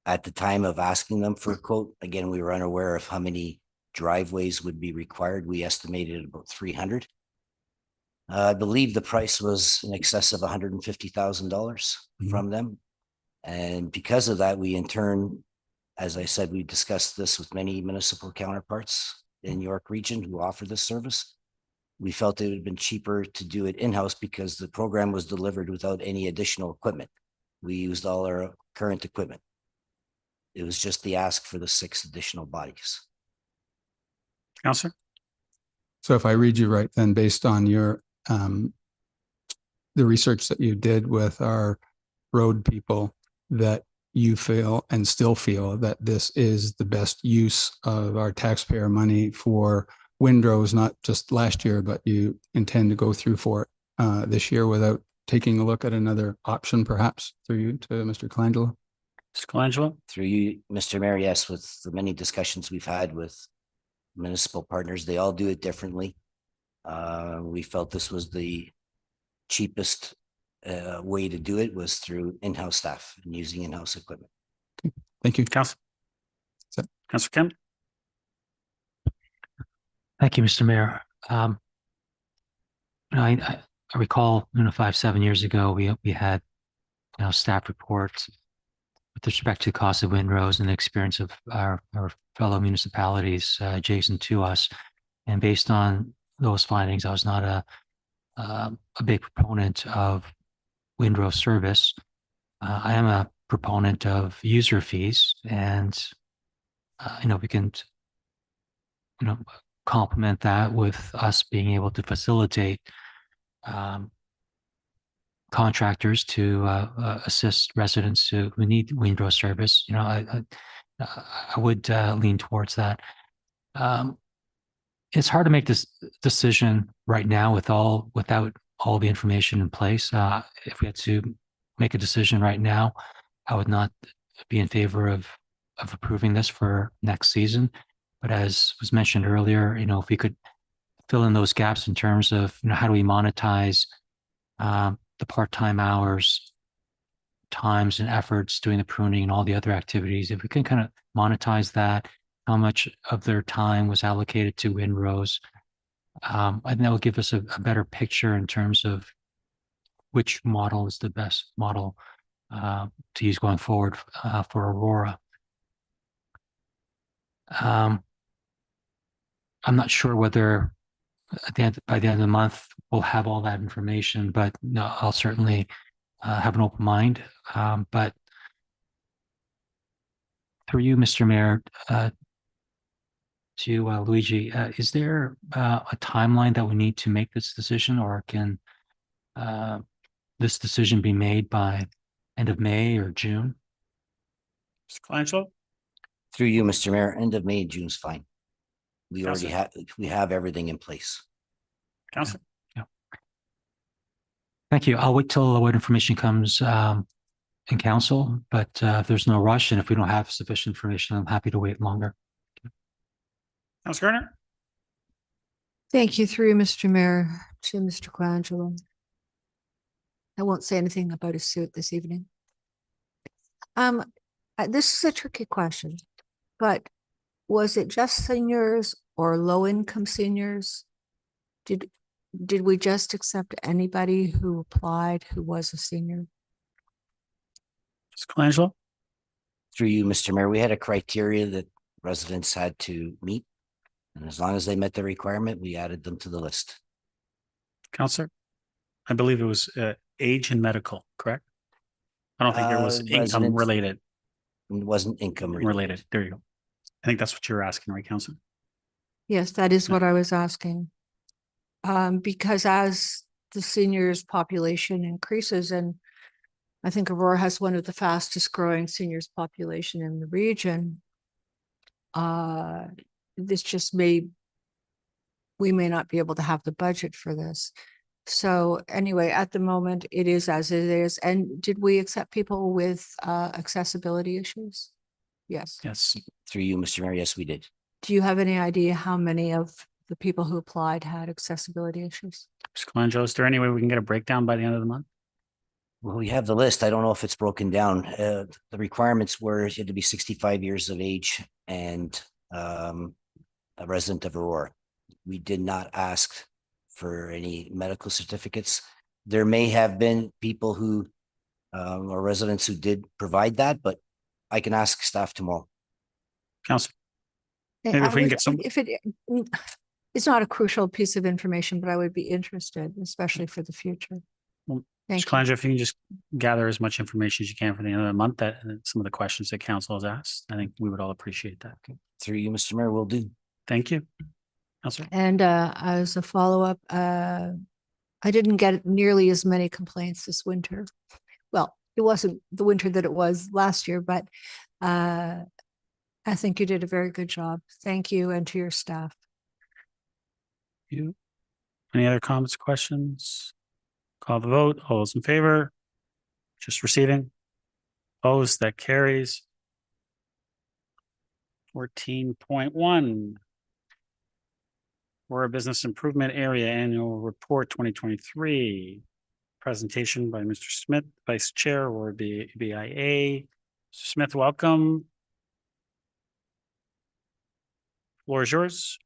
S10: At the time of asking them for a quote, again, we were unaware of how many driveways would be required. We estimated about 300. I believe the price was in excess of $150,000 from them. And because of that, we in turn, as I said, we discussed this with many municipal counterparts in York region who offer this service. We felt it would have been cheaper to do it in-house because the program was delivered without any additional equipment. We used all our current equipment. It was just the ask for the 6 additional bodies.
S1: Councilor?
S7: So if I read you right, then based on your the research that you did with our road people, that you feel and still feel that this is the best use of our taxpayer money for Windrows, not just last year, but you intend to go through for it this year without taking a look at another option, perhaps through you to Mr. Colangelo?
S1: Mr. Colangelo?
S10: Through you, Mr. Mayor, yes, with the many discussions we've had with municipal partners, they all do it differently. We felt this was the cheapest way to do it was through in-house staff and using in-house equipment.
S7: Okay. Thank you.
S1: Councilor? Councilor Kim?
S8: Thank you, Mr. Mayor. I recall, 5-7 years ago, we had staff reports with respect to the cost of windrows and the experience of our fellow municipalities adjacent to us. And based on those findings, I was not a big proponent of windrow service. I am a proponent of user fees, and we can complement that with us being able to facilitate contractors to assist residents who need windrow service. I would lean towards that. It's hard to make this decision right now without all the information in place. If we had to make a decision right now, I would not be in favor of approving this for next season. But as was mentioned earlier, if we could fill in those gaps in terms of how do we monetize the part-time hours, times and efforts doing the pruning and all the other activities, if we can kind of monetize that, how much of their time was allocated to windrows, I think that will give us a better picture in terms of which model is the best model to use going forward for Aurora. I'm not sure whether by the end of the month we'll have all that information, but no, I'll certainly have an open mind. But through you, Mr. Mayor, to Luigi, is there a timeline that we need to make this decision, or can this decision be made by end of May or June?
S1: Mr. Colangelo?
S10: Through you, Mr. Mayor, end of May, June's fine. We already
S1: Counselor.
S10: we have everything in place.
S1: Council?
S8: Thank you. I'll wait till what information comes in council, but if there's no rush and if we don't have sufficient information, I'm happy to wait longer.
S1: Councilor Gardner?
S3: Thank you, through you, Mr. Mayor, to Mr. Colangelo. I won't say anything about his suit this evening. This is a tricky question, but was it just seniors or low-income seniors? Did we just accept anybody who applied who was a senior?
S1: Mr. Colangelo?
S10: Through you, Mr. Mayor, we had a criteria that residents had to meet. And as long as they met the requirement, we added them to the list.
S1: Councilor? I believe it was age and medical, correct? I don't think it was income
S10: residents-
S1: related.
S10: It wasn't income related.
S1: There you go. I think that's what you were asking, right, Councilor?
S3: Yes, that is what I was asking. Because as the seniors population increases, and I think Aurora has one of the fastest growing seniors population in the region, this just we may not be able to have the budget for this. So anyway, at the moment, it is as it is. And did we accept people with accessibility issues? Yes.
S1: Yes.
S10: Through you, Mr. Mayor, yes, we did.
S3: Do you have any idea how many of the people who applied had accessibility issues?
S1: Mr. Colangelo, is there any way we can get a breakdown by the end of the month?
S10: Well, we have the list. I don't know if it's broken down. The requirements were you had to be 65 years of age and a resident of Aurora. We did not ask for any medical certificates. There may have been people who or residents who did provide that, but I can ask staff tomorrow.
S1: Councilor? Maybe if we can get some.
S3: If it's not a crucial piece of information, but I would be interested, especially for the future.
S1: Well,
S3: Thank
S1: Mr.
S3: you.
S1: Colangelo, if you can just gather as much information as you can for the end of the month, that some of the questions that council has asked, I think we would all appreciate that.
S10: Through you, Mr. Mayor, will do.
S1: Thank you. Councilor?
S3: And as a follow-up, I didn't get nearly as many complaints this winter. Well, it wasn't the winter that it was last year, but I think you did a very good job. Thank you, and to your staff.
S1: You. Any other comments, questions? Call the vote. All those in favor? Just receiving? Opposed? That carries. 14.1. Aurora Business Improvement Area Annual Report 2023. Presentation by Mr. Smith, Vice Chair, or BIA. Mr. Smith, welcome. Floor is yours.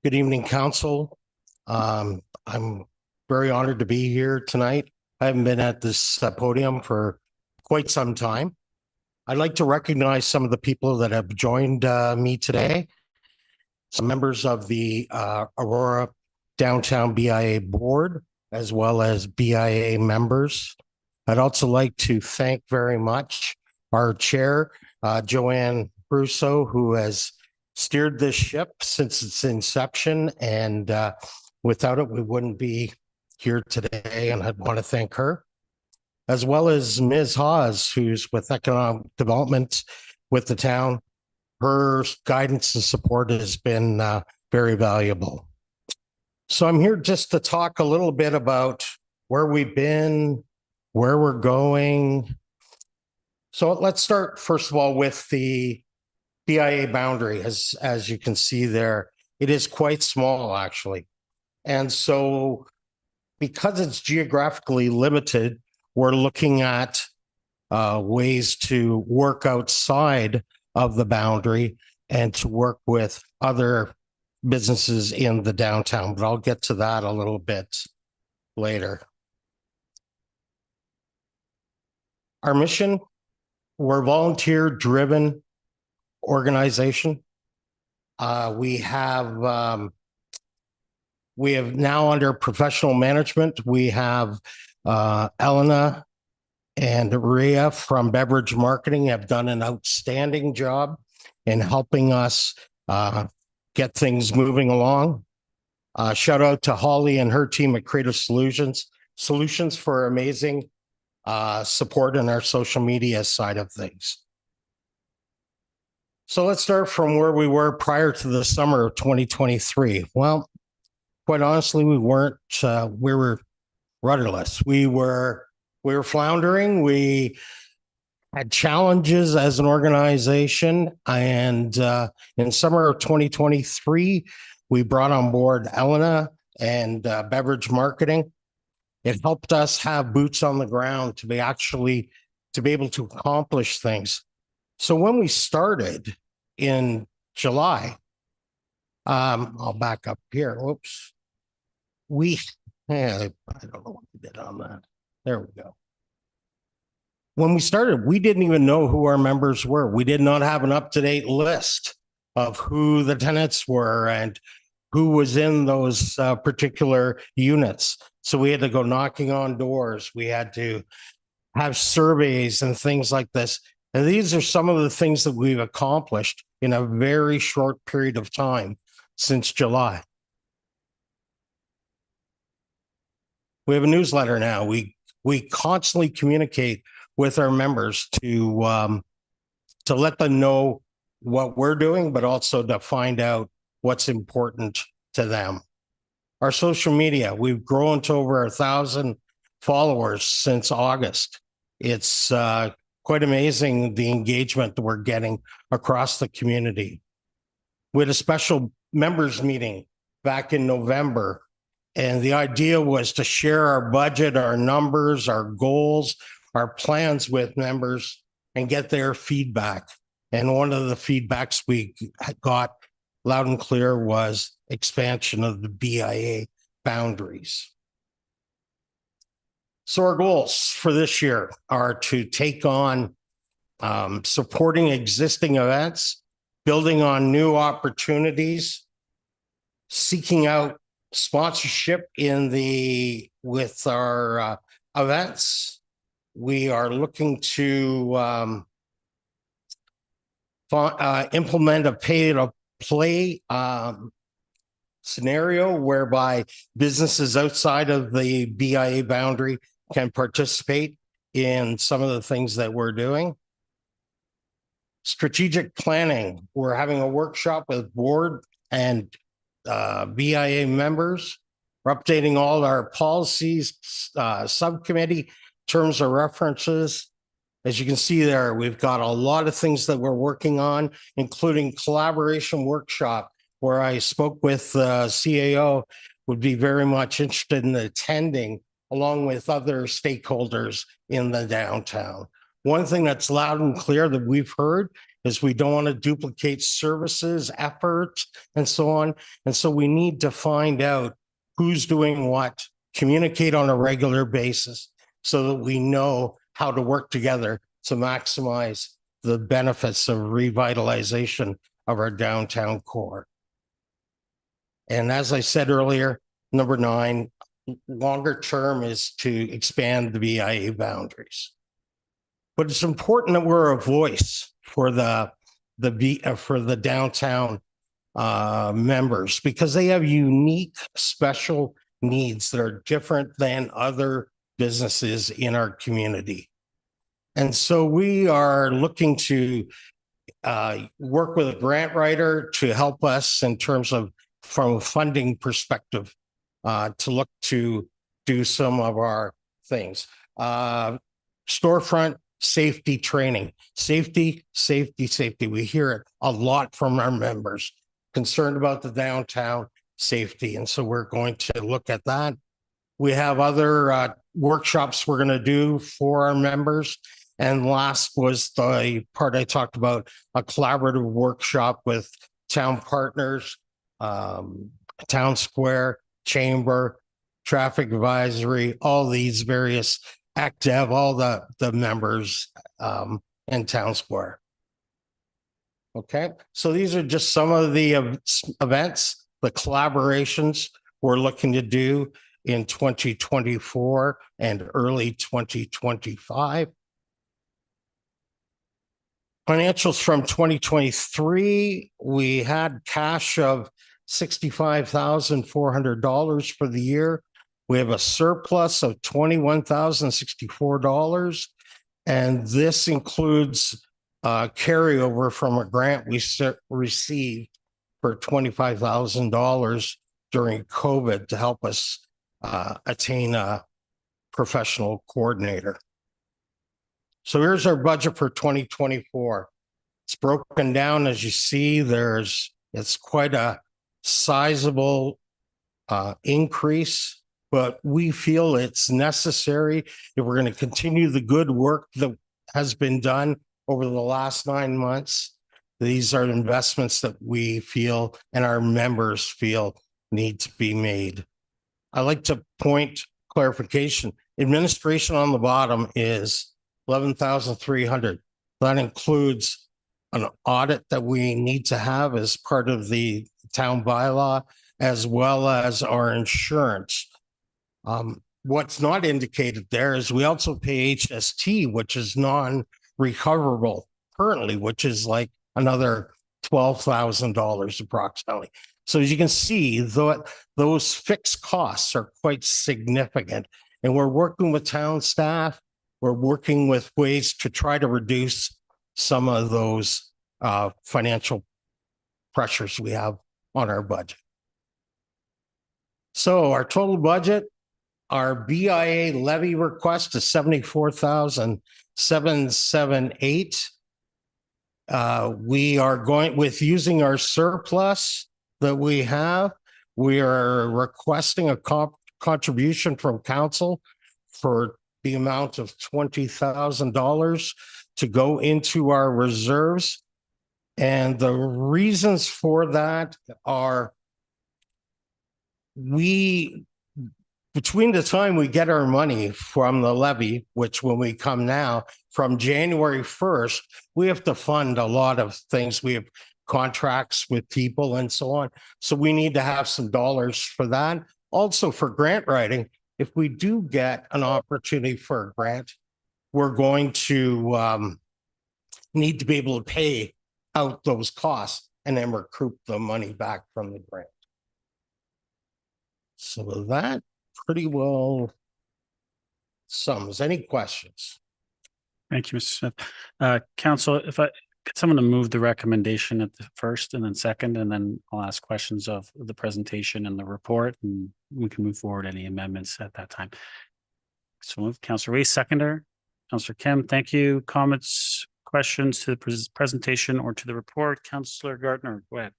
S11: Good evening, council. I'm very honored to be here tonight. I haven't been at this podium for quite some time. I'd like to recognize some of the people that have joined me today. Some members of the Aurora Downtown BIA Board, as well as BIA members. I'd also like to thank very much our chair, Joanne Russo, who has steered this ship since its inception. And without it, we wouldn't be here today. And I'd want to thank her, as well as Ms. Hawes, who's with Economic Development with the town. Her guidance and support has been very valuable. So I'm here just to talk a little bit about where we've been, where we're going. So let's start, first of all, with the BIA boundary, as you can see there, it is quite small, actually. And so because it's geographically limited, we're looking at ways to work outside of the boundary and to work with other businesses in the downtown, but I'll get to that a little bit later. Our mission, we're a volunteer-driven organization. We have now under professional management, we have Elena and Rhea from Beverage Marketing have done an outstanding job in helping us get things moving along. Shout out to Holly and her team at Creative Solutions for amazing support in our social media side of things. So let's start from where we were prior to the summer of 2023. Well, quite honestly, we were rudderless. We were floundering. We had challenges as an organization. And in summer of 2023, we brought on board Elena and Beverage Marketing. It helped us have boots on the ground to be able to accomplish things. So when we started in July, I'll back up here. Whoops. I don't know what we did on that. There we go. When we started, we didn't even know who our members were. We did not have an up-to-date list of who the tenants were and who was in those particular units. So we had to go knocking on doors. We had to have surveys and things like this. And these are some of the things that we've accomplished in a very short period of time since July. We have a newsletter now. We constantly communicate with our members to let them know what we're doing, but also to find out what's important to them. Our social media, we've grown to over 1,000 followers since August. It's quite amazing the engagement that we're getting across the community. We had a special members meeting back in November, and the idea was to share our budget, our numbers, our goals, our plans with members and get their feedback. And one of the feedbacks we got loud and clear was expansion of the BIA boundaries. So our goals for this year are to take on supporting existing events, building on new opportunities, seeking out sponsorship with our events. We are looking to implement a pay-to-play scenario whereby businesses outside of the BIA boundary can participate in some of the things that we're doing. Strategic planning. We're having a workshop with board and BIA members. We're updating all our policies, subcommittee, terms of references. As you can see there, we've got a lot of things that we're working on, including collaboration workshop, where I spoke with CAO, would be very much interested in attending along with other stakeholders in the downtown. One thing that's loud and clear that we've heard is we don't want to duplicate services, efforts, and so on. And so we need to find out who's doing what, communicate on a regular basis so that we know how to work together to maximize the benefits of revitalization of our downtown core. And as I said earlier, number 9, longer term is to expand the BIA boundaries. But it's important that we're a voice for the downtown members, because they have unique, special needs that are different than other businesses in our community. And so we are looking to work with a grant writer to help us in terms of, from a funding perspective, to look to do some of our things. Storefront safety training. Safety, safety, safety. We hear it a lot from our members, concerned about the downtown safety. And so we're going to look at that. We have other workshops we're going to do for our members. And last was the part I talked about, a collaborative workshop with town partners, town square, chamber, traffic advisory, all these various ACTEV, all the members in town square. Okay, so these are just some of the events, the collaborations we're looking to do in 2024 and early 2025. Financials from 2023, we had cash of $65,400 for the year. We have a surplus of $21,064. And this includes carryover from a grant we received for $25,000 during COVID to help us attain a professional coordinator. So here's our budget for 2024. It's broken down, as you see, it's quite a sizable increase, but we feel it's necessary if we're going to continue the good work that has been done over the last 9 months. These are investments that we feel and our members feel need to be made. I like to point clarification. Administration on the bottom is $11,300. That includes an audit that we need to have as part of the town bylaw, as well as our insurance. What's not indicated there is we also pay HST, which is non-recoverable currently, which is like another $12,000 approximately. So as you can see, those fixed costs are quite significant. And we're working with town staff. We're working with ways to try to reduce some of those financial pressures we have on our budget. So our total budget, our BIA levy request is $74,778. We are going with using our surplus that we have. We are requesting a contribution from council for the amount of $20,000 to go into our reserves. And the reasons for that are between the time we get our money from the levy, which when we come now, from January 1st, we have to fund a lot of things. We have contracts with people and so on. So we need to have some dollars for that. Also for grant writing, if we do get an opportunity for a grant, we're going to need to be able to pay out those costs and then recoup the money back from the grant. So that pretty well sums. Any questions?
S1: Thank you, Mr. Smith. Council, if I get someone to move the recommendation at the first and then second, and then I'll ask questions of the presentation and the report, and we can move forward any amendments at that time. So move. Councillor Weiss, seconder. Councillor Kim, thank you. Comments, questions to the presentation or to the report? Councillor Gardner, go ahead.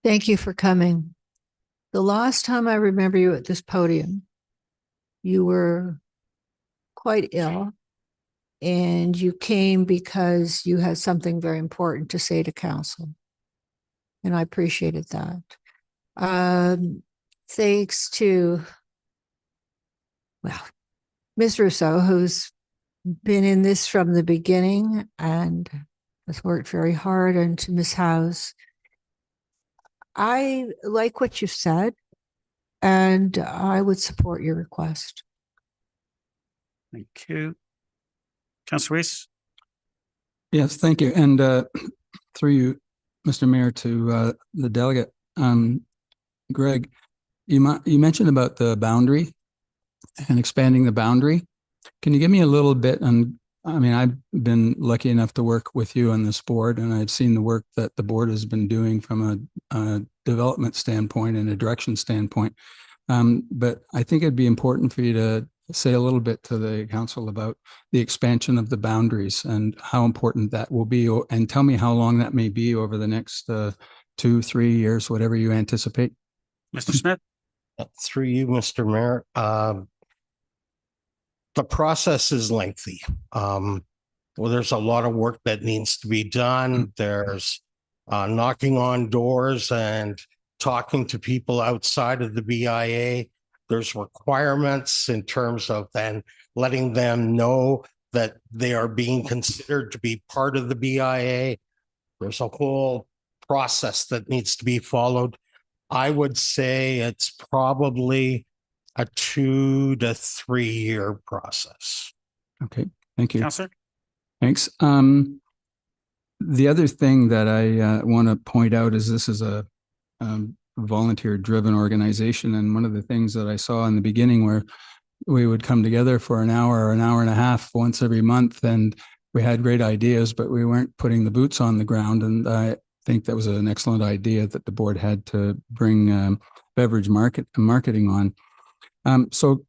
S3: Thank you for coming. The last time I remember you at this podium, you were quite ill, and you came because you had something very important to say to council. And I appreciated that. Thanks to, Ms. Russo, who's been in this from the beginning and has worked very hard, and to Ms. House. I like what you said, and I would support your request.
S1: Thank you. Councillor Weiss.
S7: Yes, thank you. And through you, Mr. Mayor, to the delegate, Greg, you mentioned about the boundary and expanding the boundary. Can you give me a little bit on, I mean, I've been lucky enough to work with you on this board, and I've seen the work that the board has been doing from a development standpoint and a direction standpoint. But I think it'd be important for you say a little bit to the council about the expansion of the boundaries and how important that will be, and tell me how long that may be over the next 2-3 years, whatever you anticipate.
S1: Mr. Smith?
S11: Through you, Mr. Mayor, the process is lengthy. Well, there's a lot of work that needs to be done. There's knocking on doors and talking to people outside of the BIA. There's requirements in terms of then letting them know that they are being considered to be part of the BIA. There's a whole process that needs to be followed. I would say it's probably a 2 to 3 year process.
S7: Okay, thank you.
S1: Counselor?
S7: Thanks. The other thing that I want to point out is this is a volunteer-driven organization, and one of the things that I saw in the beginning where we would come together for an hour or an hour and a half once every month, and we had great ideas, but we weren't putting the boots on the ground. And I think that was an excellent idea that the board had to bring beverage marketing on. So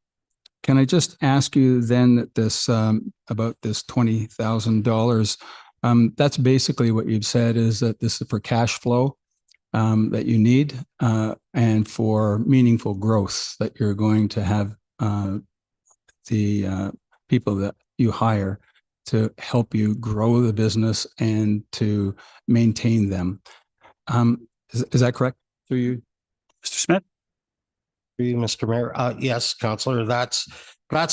S7: can I just ask you then that this about this $20,000? That's basically what you've said, is that this is for cash flow that you need and for meaningful growth, that you're going to have the people that you hire to help you grow the business and to maintain them. Is that correct through you?
S1: Mr. Smith?
S11: Through you, Mr. Mayor. Yes, Councillor, that's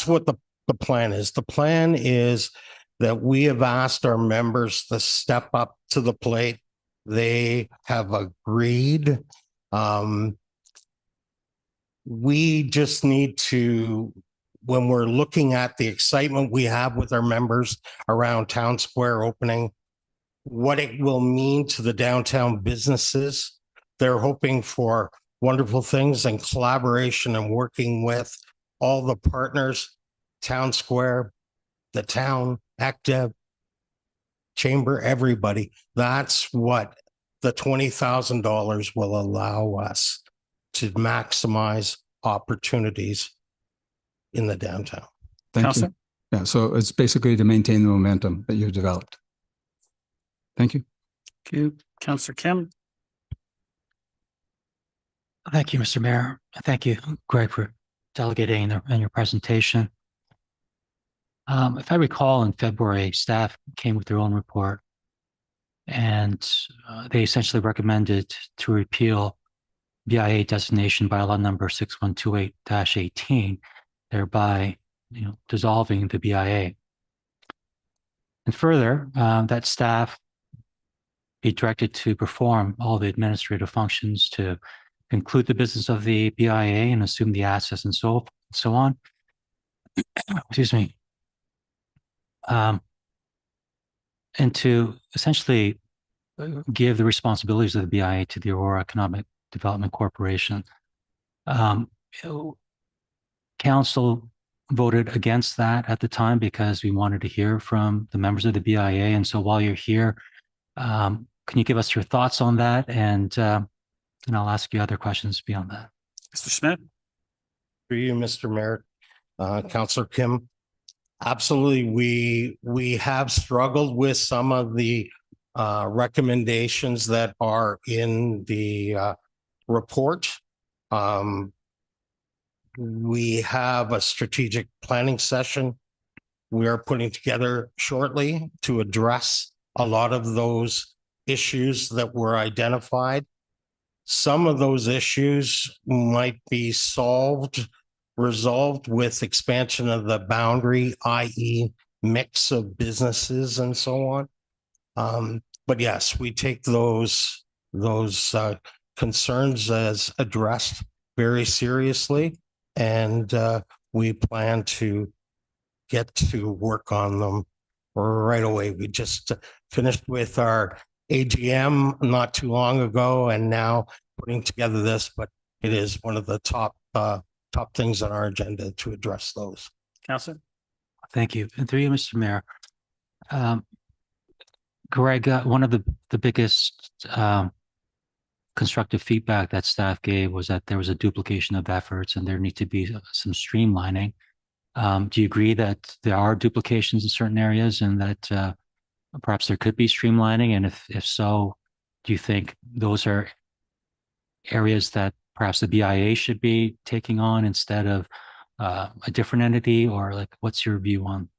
S11: what the plan is. The plan is that we have asked our members to step up to the plate. They have agreed. We just need to, when we're looking at the excitement we have with our members around Town Square opening, what it will mean to the downtown businesses. They're hoping for wonderful things and collaboration and working with all the partners, Town Square, the town, Active, Chamber, everybody. That's what the $20,000 will allow us to maximize opportunities in the downtown.
S7: Thank
S1: Counselor?
S7: you. Yeah, so it's basically to maintain the momentum that you've developed. Thank you.
S1: Thank you. Counselor Kim?
S8: Thank you, Mr. Mayor. Thank you, Greg, for delegating and your presentation. If I recall, in February, staff came with their own report, and they essentially recommended to repeal BIA designation bylaw number 6128-18, thereby, dissolving the BIA. And further, that staff be directed to perform all the administrative functions to include the business of the BIA and assume the assets and so on. Excuse me. And to essentially give the responsibilities of the BIA to the Aurora Economic Development Corporation. Council voted against that at the time because we wanted to hear from the members of the BIA. And so while you're here, can you give us your thoughts on that? And I'll ask you other questions beyond that.
S1: Mr. Smith?
S11: For you, Mr. Mayor, Councillor Kim. Absolutely. We have struggled with some of the recommendations that are in the report. We have a strategic planning session we are putting together shortly to address a lot of those issues that were identified. Some of those issues might be resolved with expansion of the boundary, i.e. mix of businesses and so on. But yes, we take those concerns as addressed very seriously, and we plan to get to work on them right away. We just finished with our AGM not too long ago, and now putting together this, but it is one of the top things on our agenda to address those.
S1: Counselor?
S8: Thank you. And through you, Mr. Mayor. Greg, one of the biggest constructive feedback that staff gave was that there was a duplication of efforts and there need to be some streamlining. Do you agree that there are duplications in certain areas and that perhaps there could be streamlining? And if so, do you think those are areas that perhaps the BIA should be taking on instead of a different entity? Or like, what's your view on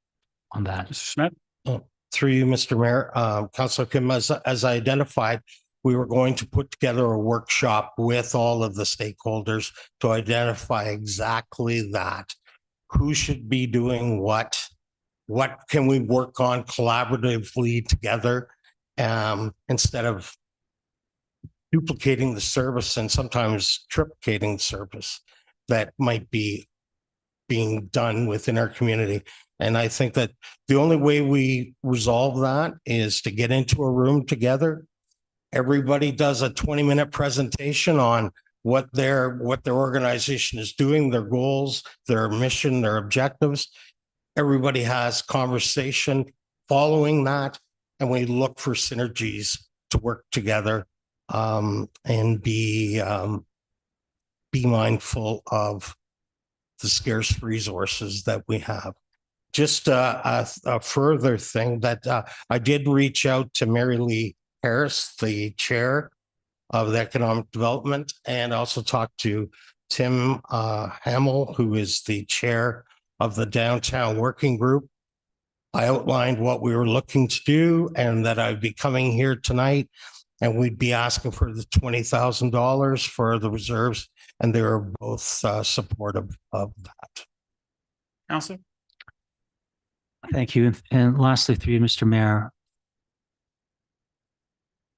S8: that?
S1: Mr. Smith?
S11: Through you, Mr. Mayor, Councilor Kim, as I identified, we were going to put together a workshop with all of the stakeholders to identify exactly that. Who should be doing what can we work on collaboratively together, instead of duplicating the service and sometimes triplicating the service that might be being done within our community. And I think that the only way we resolve that is to get into a room together. Everybody does a 20-minute presentation on what their organization is doing, their goals, their mission, their objectives. Everybody has conversation following that, and we look for synergies to work together, and be mindful of the scarce resources that we have. Just a further thing that I did reach out to Mary Lee Harris, the chair of the Economic Development, and also talked to Tim Hamill, who is the chair of the Downtown Working Group. I outlined what we were looking to do and that I'd be coming here tonight, and we'd be asking for the $20,000 for the reserves, and they were both supportive of that.
S1: Counselor?
S8: Thank you. And lastly, through you, Mr. Mayor,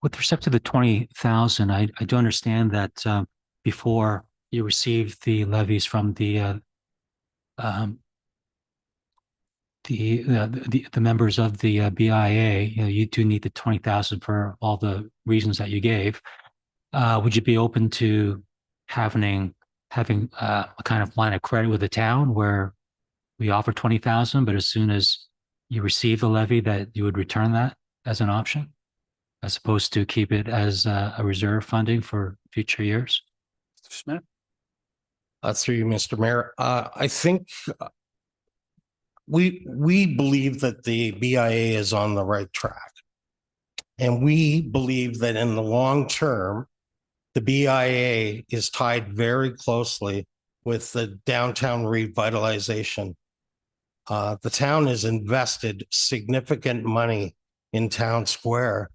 S8: with respect to the 20,000, I do understand that before you received the levies from the members of the BIA, you do need the 20,000 for all the reasons that you gave. Would you be open to having a kind of line of credit with the town where we offer 20,000, but as soon as you receive the levy, that you would return that as an option, as opposed to keep it as a reserve funding for future years?
S1: Mr. Smith?
S11: Through you, Mr. Mayor, I think we believe that the BIA is on the right track, and we believe that in the long term, the BIA is tied very closely with the downtown revitalization. The town has invested significant money in Town Square,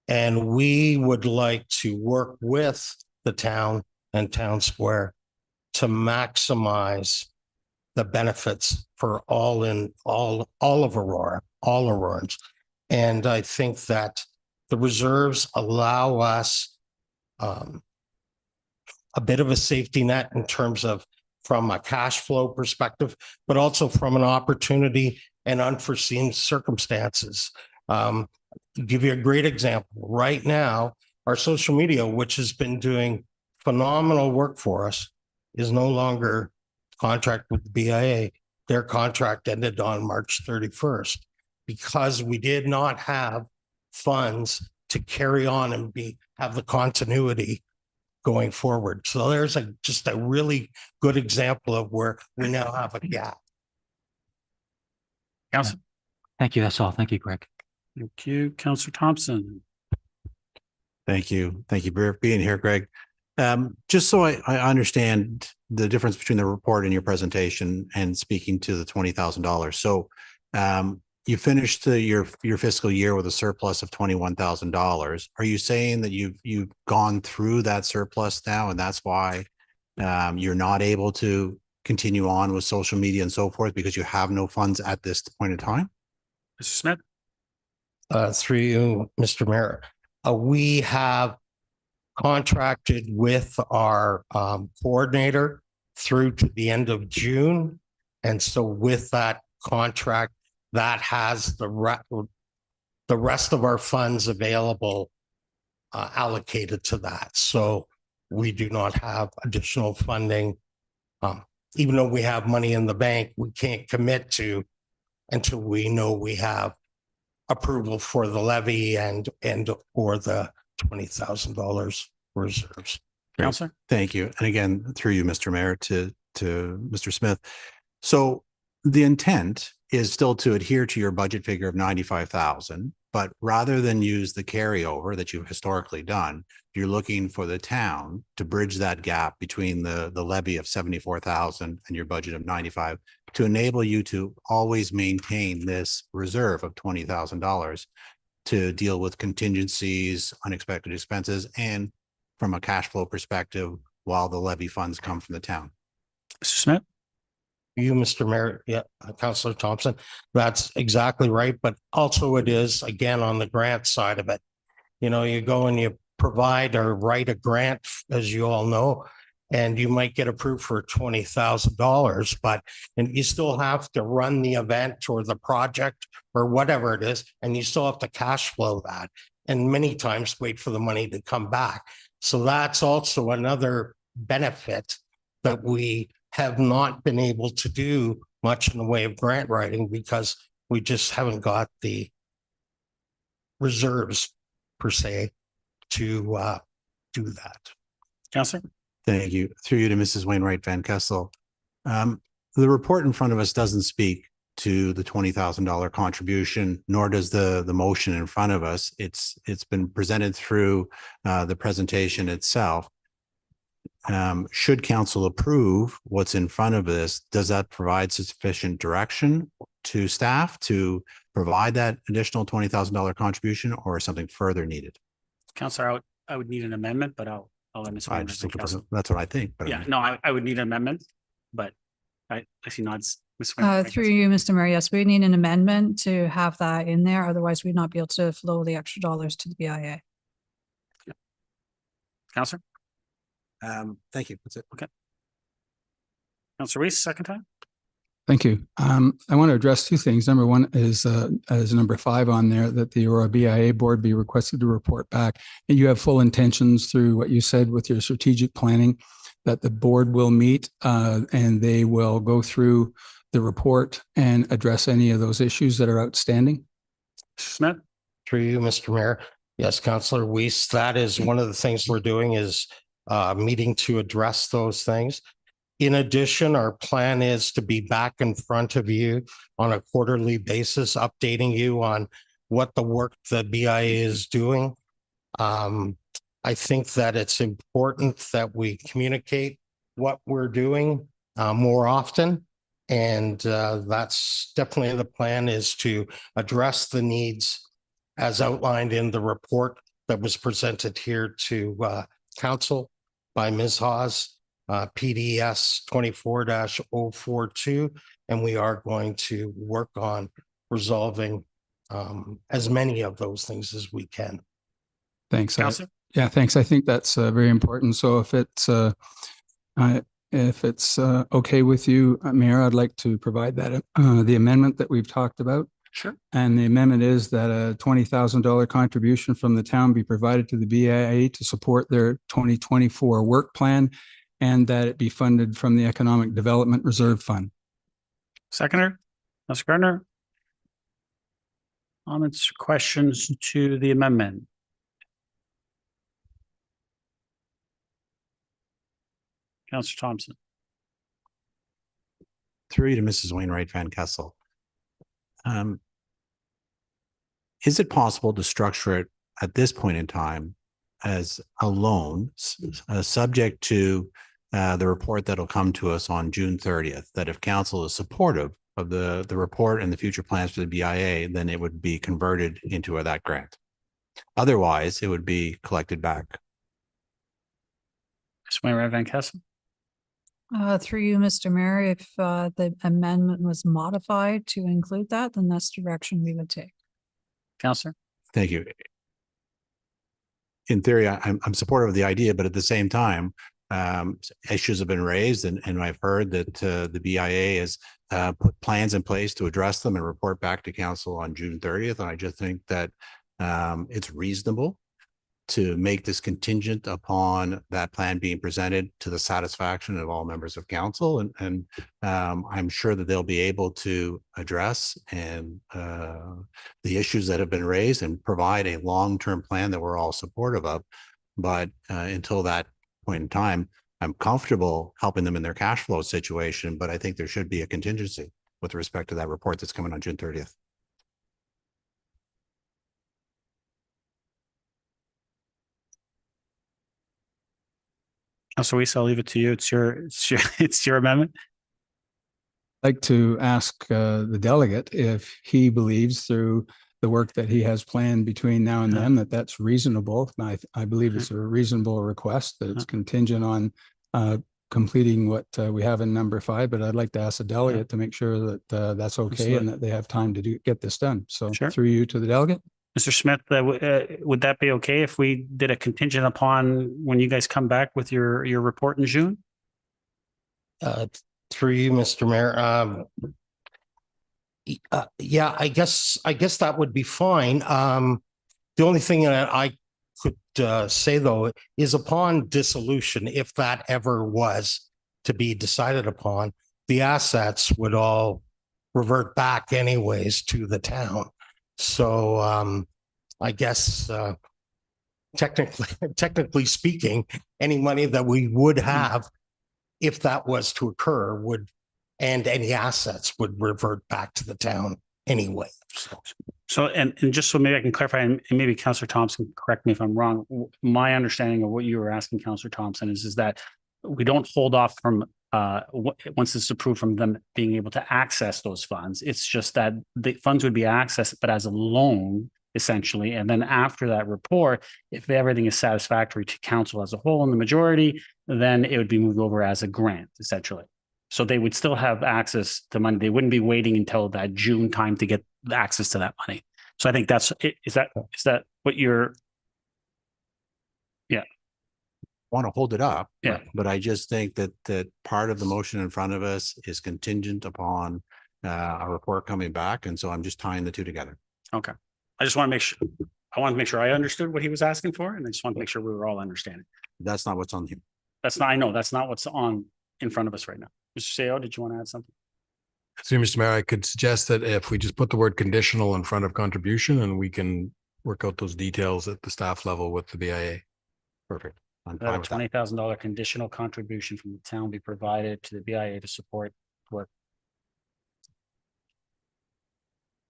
S11: and we would like to work with the town and Town Square to maximize the benefits for all of Aurora, all Aurorans. And I think that the reserves allow us a bit of a safety net in terms of from a cash flow perspective, but also from an opportunity and unforeseen circumstances. Give you a great example. Right now, our social media, which has been doing phenomenal work for us, is no longer contract with the BIA. Their contract ended on March 31st because we did not have funds to carry on and have the continuity going forward. So there's just a really good example of where we now have a gap.
S1: Counselor?
S8: Thank you. That's all. Thank you, Greg.
S1: Thank you. Counselor Thompson?
S5: Thank you. Thank you for being here, Greg. Just so I understand the difference between the report and your presentation and speaking to the $20,000. So you finished your fiscal year with a surplus of $21,000. Are you saying that you've gone through that surplus now, and that's why you're not able to continue on with social media and so forth because you have no funds at this point in time?
S1: Mr. Smith?
S11: Through you, Mr. Mayor, we have contracted with our coordinator through to the end of June. And so with that contract, that has the rest of our funds available allocated to that. So we do not have additional funding. Even though we have money in the bank, we can't commit to until we know we have approval for the levy and or the $20,000 reserves.
S1: Counselor?
S5: Thank you. And again, through you, Mr. Mayor, to Mr. Smith. So the intent is still to adhere to your budget figure of 95,000, but rather than use the carryover that you've historically done, you're looking for the town to bridge that gap between the levy of 74,000 and your budget of 95 to enable you to always maintain this reserve of $20,000 to deal with contingencies, unexpected expenses, and from a cash flow perspective, while the levy funds come from the town.
S1: Mr. Smith?
S11: You, Mr. Mayor, yeah, Councillor Thompson, that's exactly right. But also it is, again, on the grant side of it. You know, you go and you provide or write a grant, as you all know, and you might get approved for $20,000, and you still have to run the event or the project or whatever it is, and you still have to cash flow that, and many times wait for the money to come back. So that's also another benefit that we have not been able to do much in the way of grant writing because we just haven't got the reserves per se to do that.
S1: Councillor?
S5: Thank you. Through you to Mrs. Wainwright Van Kessel. The report in front of us doesn't speak to the $20,000 contribution, nor does the motion in front of us. It's been presented through the presentation itself. Should council approve what's in front of this, does that provide sufficient direction to staff to provide that additional $20,000 contribution, or is something further needed?
S1: Councillor, I would need an amendment, but I'll let Ms. Wainwright.
S5: That's what I think. But
S1: Yeah, no, I would need an amendment, but I see nods. Ms. Wainwright,
S9: Through you, Mr. Mayor, yes, we need an amendment to have that in there. Otherwise, we'd not be able to flow the extra dollars to the BIA.
S1: Councillor?
S5: Thank you. That's it.
S1: Okay. Councillor Weiss, second time?
S7: Thank you. I want to address two things. Number one is number 5 on there, that the Aurora BIA board be requested to report back. And you have full intentions through what you said with your strategic planning that the board will meet and they will go through the report and address any of those issues that are outstanding.
S1: Smith?
S11: Through you, Mr. Mayor. Yes, Councillor Weiss, that is one of the things we're doing is meeting to address those things. In addition, our plan is to be back in front of you on a quarterly basis, updating you on what the work the BIA is doing. I think that it's important that we communicate what we're doing more often. And that's definitely the plan, is to address the needs as outlined in the report that was presented here to council by Ms. Hawes, PDS 24-042. And we are going to work on resolving as many of those things as we can.
S7: Thanks.
S1: Councillor?
S7: Yeah, thanks. I think that's very important. So if it's okay with you, Mayor, I'd like to provide that the amendment that we've talked about.
S1: Sure.
S7: And the amendment is that a $20,000 contribution from the town be provided to the BIA to support their 2024 work plan, and that it be funded from the Economic Development Reserve Fund.
S1: Seconder? Councillor Gardner? Comments, questions to the amendment? Councillor Thompson?
S5: Through you to Mrs. Wainwright Van Kessel. Is it possible to structure it at this point in time as a loan, subject to the report that'll come to us on June 30th, that if council is supportive of the report and the future plans for the BIA, then it would be converted into that grant. Otherwise, it would be collected back.
S1: Ms. Wainwright Van Kessel?
S9: Through you, Mr. Mayor, if the amendment was modified to include that, then that's the direction we would take.
S1: Councillor?
S5: Thank you. In theory, I'm supportive of the idea, but at the same time, issues have been raised, and I've heard that the BIA has put plans in place to address them and report back to council on June 30th. And I just think that it's reasonable to make this contingent upon that plan being presented to the satisfaction of all members of council. And I'm sure that they'll be able to address and the issues that have been raised and provide a long-term plan that we're all supportive of. But until that point in time, I'm comfortable helping them in their cash flow situation, but I think there should be a contingency. with respect to that report that's coming on June 30th.
S1: Councilor Weiss, I'll leave it to you. It's your amendment.
S7: Like to ask the delegate if he believes through the work that he has planned between now and then that that's reasonable. And I believe it's a reasonable request, that it's contingent on completing what we have in number 5. But I'd like to ask the delegate to make sure that that's okay
S1: Absolutely.
S7: and that they have time to get this done. So
S1: Sure.
S7: through you to the delegate.
S1: Mr. Smith, would that be okay if we did a contingent upon when you guys come back with your report in June?
S11: Through you, Mr. Mayor. Yeah, I guess that would be fine. The only thing that I could say though is upon dissolution, if that ever was to be decided upon, the assets would all revert back anyways to the town. So I guess technically speaking, any money that we would have, if that was to occur, and any assets would revert back to the town anyway.
S1: So, and just so maybe I can clarify, and maybe Councillor Thompson, correct me if I'm wrong. My understanding of what you were asking, Councillor Thompson, is that we don't hold off from once it's approved from them being able to access those funds. It's just that the funds would be accessed, but as a loan, essentially. And then after that report, if everything is satisfactory to council as a whole in the majority, then it would be moved over as a grant, essentially. So they would still have access to money. They wouldn't be waiting until that June time to get access to that money. So I think that's, is that what you're? Yeah.
S5: Want to hold it up.
S1: Yeah.
S5: But I just think that part of the motion in front of us is contingent upon a report coming back. And so I'm just tying the two together.
S1: Okay. I just want to make sure, I understood what he was asking for. And I just want to make sure we were all understanding.
S5: That's not what's on here.
S1: I know that's not what's on in front of us right now. Mr. Seo, did you want to add something?
S12: So, Mr. Mayor, I could suggest that if we just put the word conditional in front of contribution, and we can work out those details at the staff level with the BIA.
S5: Perfect. I'm
S1: That
S5: fine
S1: a
S5: with that.
S1: $20,000 conditional contribution from the town be provided to the BIA to support work.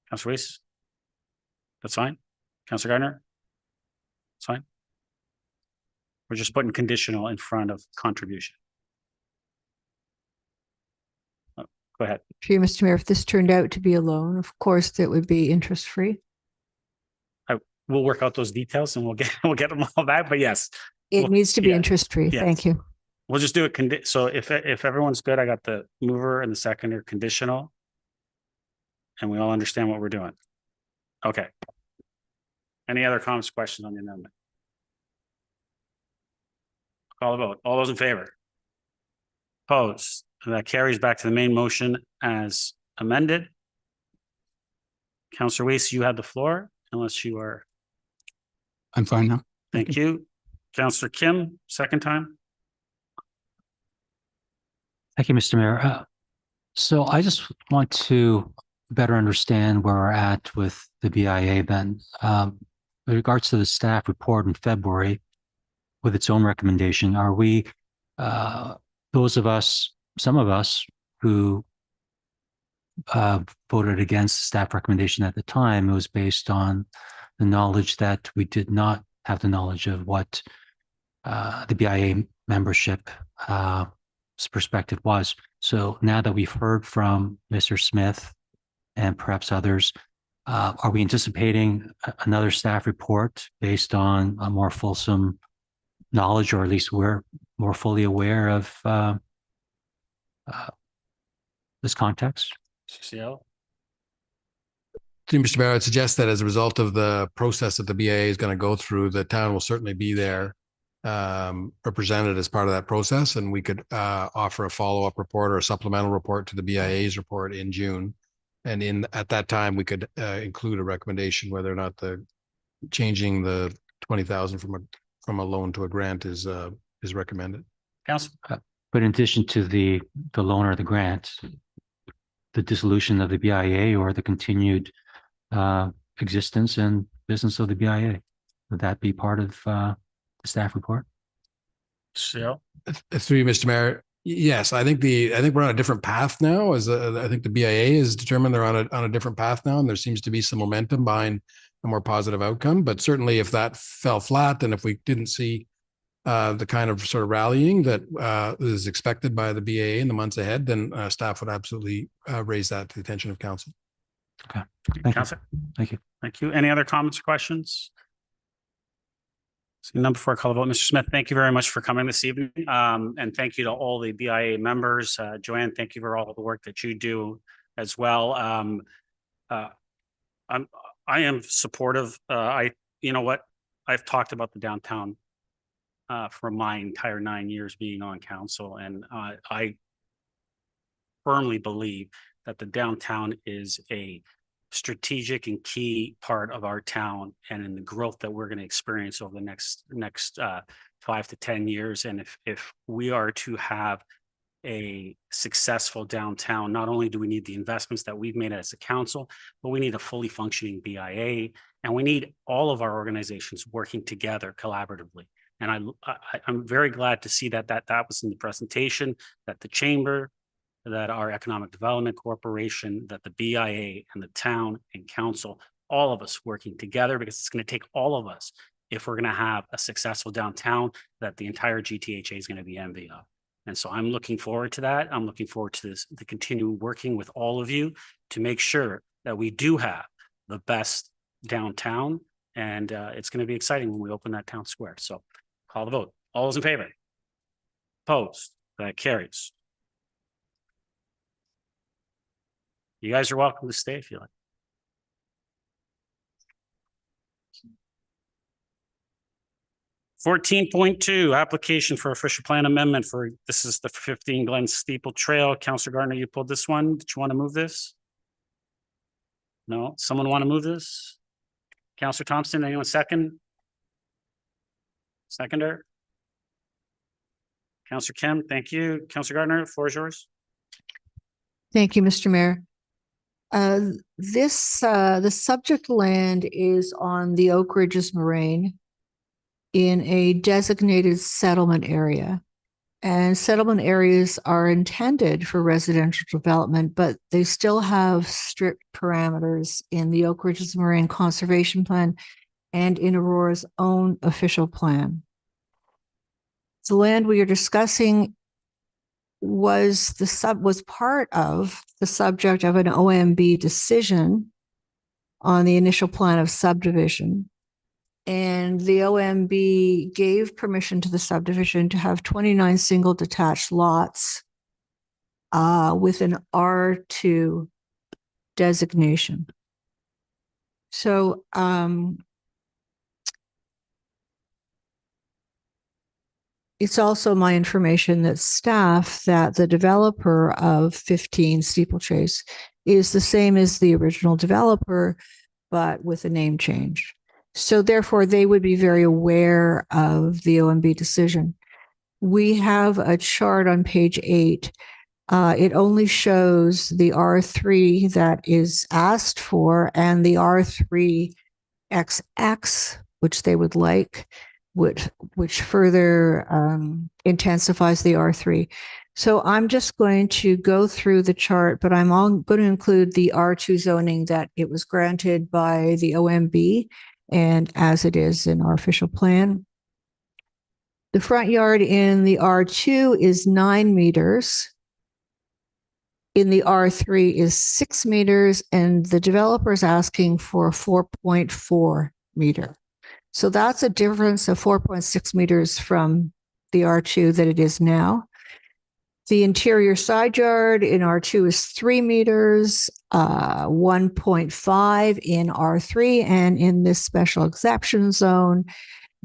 S1: Councilor Weiss? That's fine. Councilor Gardner? That's fine. We're just putting conditional in front of contribution. Oh, go ahead.
S3: Through you, Mr. Mayor, if this turned out to be a loan, of course, it would be interest-free.
S1: We'll work out those details and we'll get them all back. But yes,
S3: It
S1: Well,
S3: needs to be
S1: yeah.
S3: interest-free.
S1: Yes.
S3: Thank you.
S1: we'll just do it. So if everyone's good, I got the mover and the seconder conditional. And we all understand what we're doing. Okay. Any other comments, questions on the amendment? Call the vote. All those in favor? Opposed? And that carries back to the main motion as amended. Councillor Weiss, you have the floor, unless you are.
S7: I'm fine now.
S1: Thank you. Councillor Kim, second time.
S8: Thank you, Mr. Mayor. So I just want to better understand where we're at with the BIA then. With regards to the staff report in February with its own recommendation, are we, those of us, some of us who voted against the staff recommendation at the time, it was based on the knowledge that we did not have the knowledge of what the BIA membership perspective was. So now that we've heard from Mr. Smith and perhaps others, are we anticipating another staff report based on a more fulsome knowledge, or at least we're more fully aware of this context?
S1: CCL.
S12: Mr. Mayor, I'd suggest that as a result of the process that the BIA is going to go through, the town will certainly be there represented as part of that process, and we could offer a follow-up report or a supplemental report to the BIA's report in June. And at that time, we could include a recommendation whether or not the changing the 20,000 from a loan to a grant is recommended.
S1: Council.
S8: But in addition to the loan or the grant, the dissolution of the BIA or the continued existence and business of the BIA, would that be part of the staff report?
S1: CCL.
S12: Through you, Mr. Mayor, Yes, I think we're on a different path now. I think the BIA is determined they're on a different path now, and there seems to be some momentum behind a more positive outcome. But certainly, if that fell flat, and if we didn't see the kind of sort of rallying that is expected by the BIA in the months ahead, then staff would absolutely raise that to the attention of council.
S8: Okay. Thank you.
S1: Councilor?
S8: Thank you.
S1: Thank you. Any other comments or questions? So now before I call the vote, Mr. Smith, thank you very much for coming this evening. And thank you to all the BIA members. Joanne, thank you for all the work that you do as well. I am supportive. You know what? I've talked about the downtown for my entire 9 years being on council. And I firmly believe that the downtown is a strategic and key part of our town and in the growth that we're going to experience over the next 5 to 10 years. And if we are to have a successful downtown, not only do we need the investments that we've made as a council, but we need a fully functioning BIA, and we need all of our organizations working together collaboratively. And I'm very glad to see that was in the presentation, that the chamber, that our Economic Development Corporation, that the BIA and the town and council, all of us working together, because it's going to take all of us if we're going to have a successful downtown that the entire GTHA is going to be envy of. And so I'm looking forward to that. I'm looking forward to this, to continue working with all of you to make sure that we do have the best downtown. And it's going to be exciting when we open that town square. So call the vote. All those in favor? Opposed? That carries. You guys are welcome to stay if you like. 14.2, application for official plan amendment for, this is the 15 Glensteeple Trail. Councilor Gardner, you pulled this one. Did you want to move this? No? Someone want to move this? Councilor Thompson, anyone second? Seconder? Councilor Kim, thank you. Councilor Gardner, the floor is yours.
S3: Thank you, Mr. Mayor. The subject land is on the Oak Ridges Moraine in a designated settlement area. And settlement areas are intended for residential development, but they still have strict parameters in the Oak Ridges Moraine Conservation Plan and in Aurora's own official plan. The land we are discussing was part of the subject of an OMB decision on the initial plan of subdivision. And the OMB gave permission to the subdivision to have 29 single detached lots with an R2 designation. So it's also my information that the developer of 15 Steeplechase is the same as the original developer, but with a name change. So therefore, they would be very aware of the OMB decision. We have a chart on page 8. It only shows the R3 that is asked for and the R3XX, which they would like, which further intensifies the R3. So I'm just going to go through the chart, but I'm going to include the R2 zoning that it was granted by the OMB and as it is in our official plan. The front yard in the R2 is 9 meters. In the R3 is 6 meters, and the developer is asking for a 4.4 meter. So that's a difference of 4.6 meters from the R2 that it is now. The interior side yard in R2 is 3 meters, 1.5 in R3, and in this special exception zone,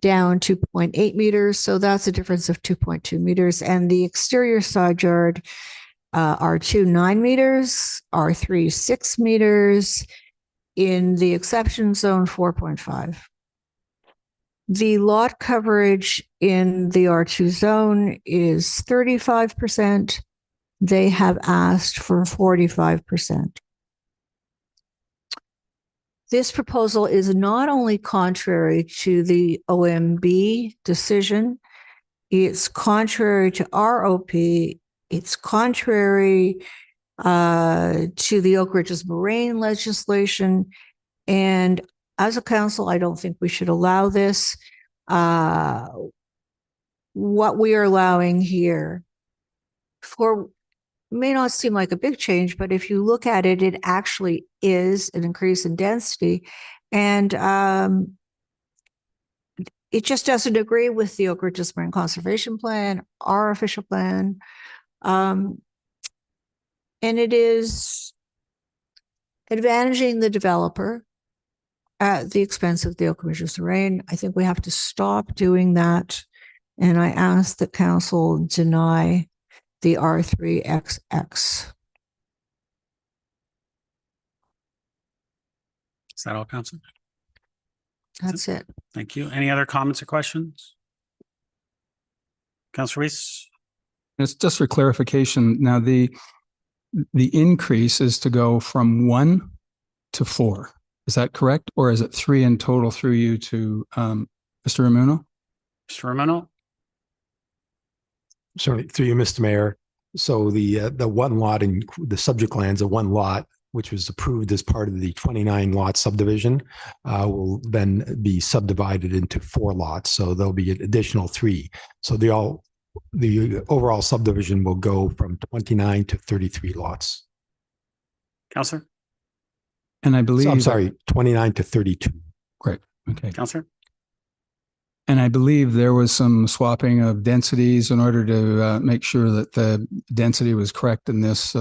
S3: down 2.8 meters. So that's a difference of 2.2 meters. And the exterior side yard, R2, 9 meters, R3, 6 meters, in the exception zone, 4.5. The lot coverage in the R2 zone is 35%. They have asked for 45%. This proposal is not only contrary to the OMB decision, it's contrary to ROP it's contrary to the Oak Ridges Moraine legislation. And as a council, I don't think we should allow this. What we are allowing here may not seem like a big change, but if you look at it, it actually is an increase in density. And it just doesn't agree with the Oak Ridges Marine Conservation Plan, our official plan. And it is advantaging the developer at the expense of the Oak Ridges Moraine. I think we have to stop doing that. And I ask that council deny the R3XX.
S1: Is that all, Council?
S3: That's it.
S1: Thank you. Any other comments or questions? Councilor Reese?
S7: It's just for clarification. Now, the increase is to go from 1 to 4. Is that correct? Or is it 3 in total through you to Mr. Ramuno?
S1: Mr. Romano?
S13: Sorry, through you, Mr. Mayor. So the one lot in the subject lands of one lot, which was approved as part of the 29 lot subdivision, will then be subdivided into 4 lots. So there'll be an additional 3. So the overall subdivision will go from 29 to 33 lots.
S1: Councilor?
S7: And I believe,
S13: So, I'm sorry, 29 to 32.
S7: Great. Okay.
S1: Councilor?
S7: And I believe there was some swapping of densities in order to make sure that the density was correct in this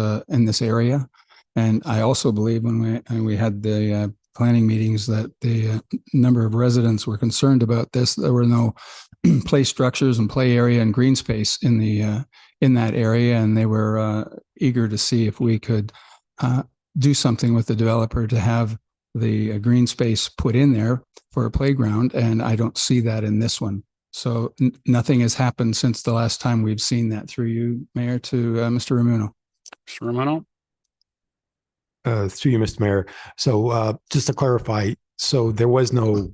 S7: area. And I also believe when we had the planning meetings that the number of residents were concerned about this. There were no play structures and play area and green space in that area, and they were eager to see if we could do something with the developer to have the green space put in there for a playground, and I don't see that in this one. So nothing has happened since the last time we've seen that, through you, Mayor, to Mr. Ramuno.
S1: Mr. Romano?
S13: Through you, Mr. Mayor. So just to clarify, so there was no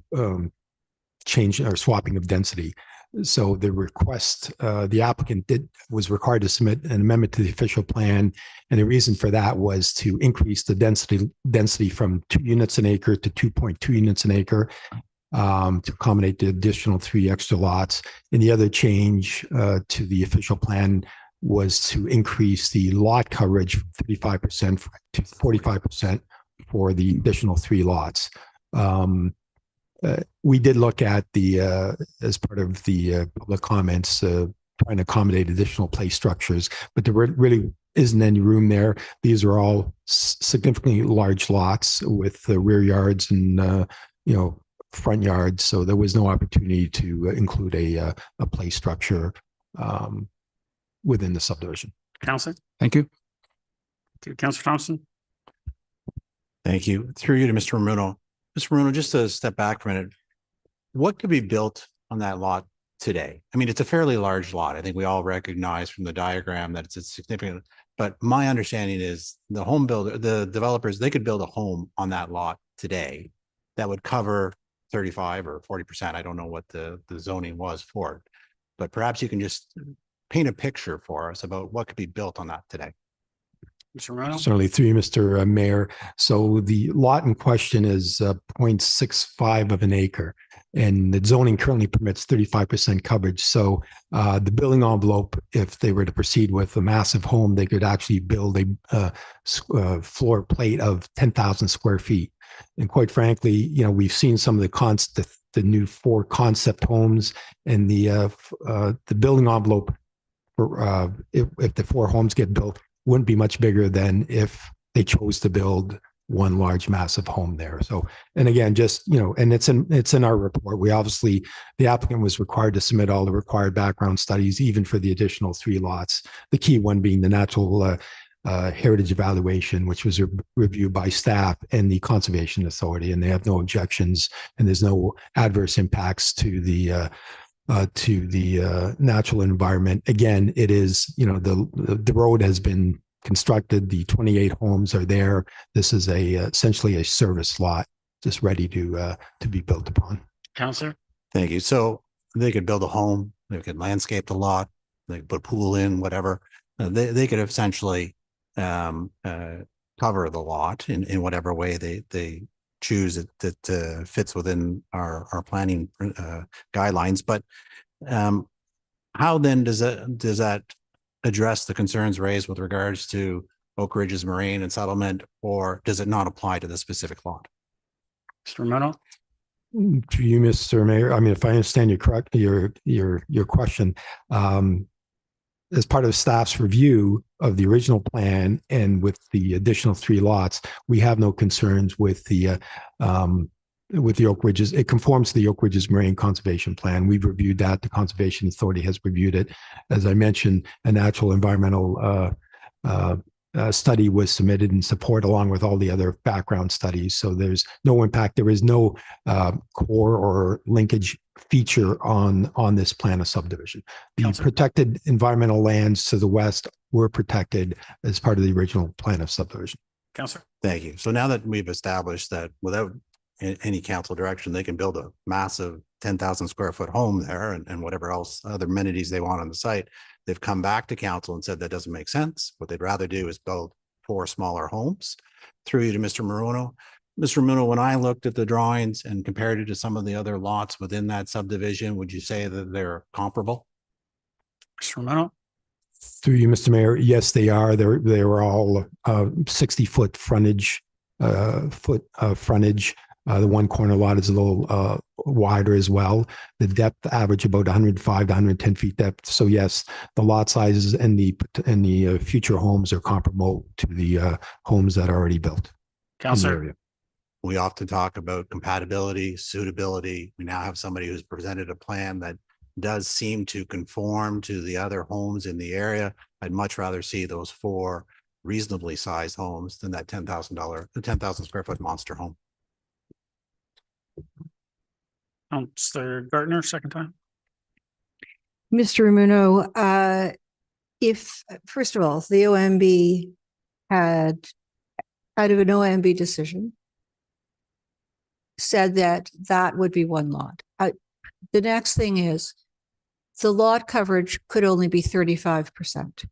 S13: change or swapping of density. So the request, the applicant was required to submit an amendment to the official plan. And the reason for that was to increase the density from 2 units an acre to 2.2 units an acre to accommodate the additional 3 extra lots. And the other change to the official plan was to increase the lot coverage from 35% to 45% for the additional 3 lots. We did look at as part of the public comments, trying to accommodate additional play structures, but there really isn't any room there. These are all significantly large lots with rear yards and, front yards. So there was no opportunity to include a play structure within the subdivision.
S1: Councilor?
S7: Thank you.
S1: Councilor Thompson?
S5: Thank you. Through you to Mr. Ramuno. Mr. Ramuno, just to step back for a minute, what could be built on that lot today? I mean, it's a fairly large lot. I think we all recognize from the diagram that it's a significant, but my understanding is the developers, they could build a home on that lot today that would cover 35 or 40%. I don't know what the zoning was for it, but perhaps you can just paint a picture for us about what could be built on that today.
S1: Mr. Romano?
S13: Certainly, through you, Mr. Mayor. So the lot in question is 0.65 of an acre, and the zoning currently permits 35% coverage. So the building envelope, if they were to proceed with a massive home, they could actually build a floor plate of 10,000 square feet. And quite frankly, we've seen some of the new 4 concept homes, and the building envelope for if the 4 homes get built wouldn't be much bigger than if they chose to build one large massive home there. So, and again, just, and it's in our report. The applicant was required to submit all the required background studies, even for the additional 3 lots. The key one being the natural heritage evaluation, which was reviewed by staff and the Conservation Authority, and they have no objections, and there's no adverse impacts to the natural environment. Again, it is, the road has been constructed. The 28 homes are there. This is essentially a service lot, just ready to be built upon.
S1: Councilor?
S5: Thank you. So they could build a home, they could landscape the lot, they could put a pool in, whatever. they could essentially cover the lot in whatever way they choose it that fits within our planning guidelines. But how then does that address the concerns raised with regards to Oak Ridge's Marine and settlement, or does it not apply to the specific lot?
S1: Mr. Romano?
S13: To you, Mr. Mayor, I mean, if I understand your question, as part of staff's review of the original plan and with the additional 3 lots, we have no concerns with the Oak Ridges. It conforms to the Oak Ridges Marine Conservation Plan. We've reviewed that. The Conservation Authority has reviewed it. As I mentioned, a natural environmental study was submitted in support along with all the other background studies. So there's no impact. There is no core or linkage feature on this plan of subdivision. The protected environmental lands to the west were protected as part of the original plan of subdivision.
S1: Councillor?
S5: Thank you. So now that we've established that without any council direction, they can build a massive 10,000 square foot home there and whatever else other amenities they want on the site, they've come back to council and said that doesn't make sense. What they'd rather do is build 4 smaller homes. Through you to Mr. Maruno. Mr. Maruno, when I looked at the drawings and compared it to some of the other lots within that subdivision, would you say that they're comparable?
S1: Mr. Romano?
S13: Through you, Mr. Mayor, yes, they are. They were all 60-foot frontage. The one corner lot is a little wider as well. The depth average about 105 to 110 feet depth. So yes, the lot sizes and the future homes are comparable to the homes that are already built.
S1: Councillor?
S5: We often talk about compatibility, suitability. We now have somebody who's presented a plan that does seem to conform to the other homes in the area. I'd much rather see those 4 reasonably sized homes than that the 10,000 square foot monster home.
S1: Councillor Gardner, second time.
S3: Mr. Ramuno, if, first of all, the OMB had, out of an OMB decision, said that that would be 1 lot. The next thing is the lot coverage could only be 35%.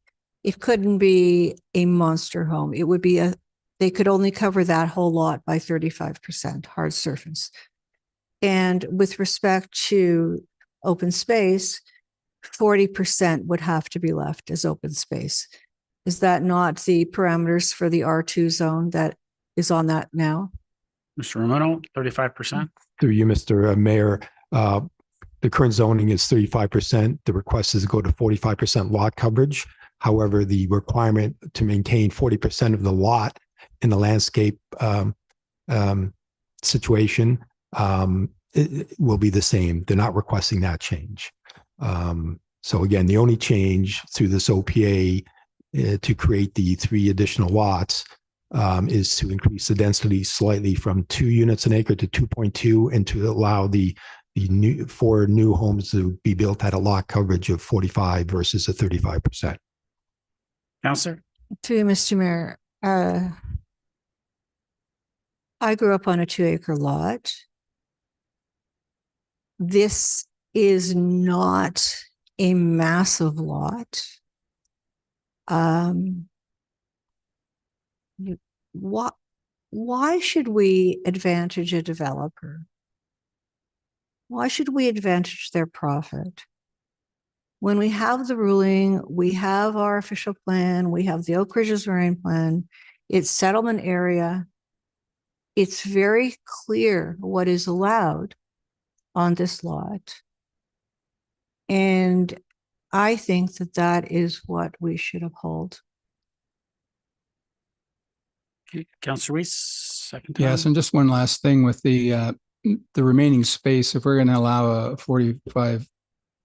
S3: It couldn't be a monster home. It would be they could only cover that whole lot by 35% hard surface. And with respect to open space, 40% would have to be left as open space. Is that not the parameters for the R2 zone that is on that now?
S1: Mr. Romano, 35%.
S13: Through you, Mr. Mayor, the current zoning is 35%. The request is to go to 45% lot coverage. However, the requirement to maintain 40% of the lot in the landscape situation it will be the same. They're not requesting that change. So again, the only change through this OPA to create the 3 additional lots is to increase the density slightly from 2 units an acre to 2.2 and to allow the new 4 new homes to be built at a lot coverage of 45 versus a 35%.
S3: Councillor? To you, Mr. Mayor, I grew up on a 2-acre lot. This is not a massive lot. Why should we advantage a developer? Why should we advantage their profit? When we have the ruling, we have our official plan, we have the Oak Ridges Marine Plan, it's settlement area. It's very clear what is allowed on this lot. And I think that that is what we should uphold.
S1: Okay, Councillor Weiss, second time.
S7: Yes, and just one last thing with the remaining space, if we're going to allow a 45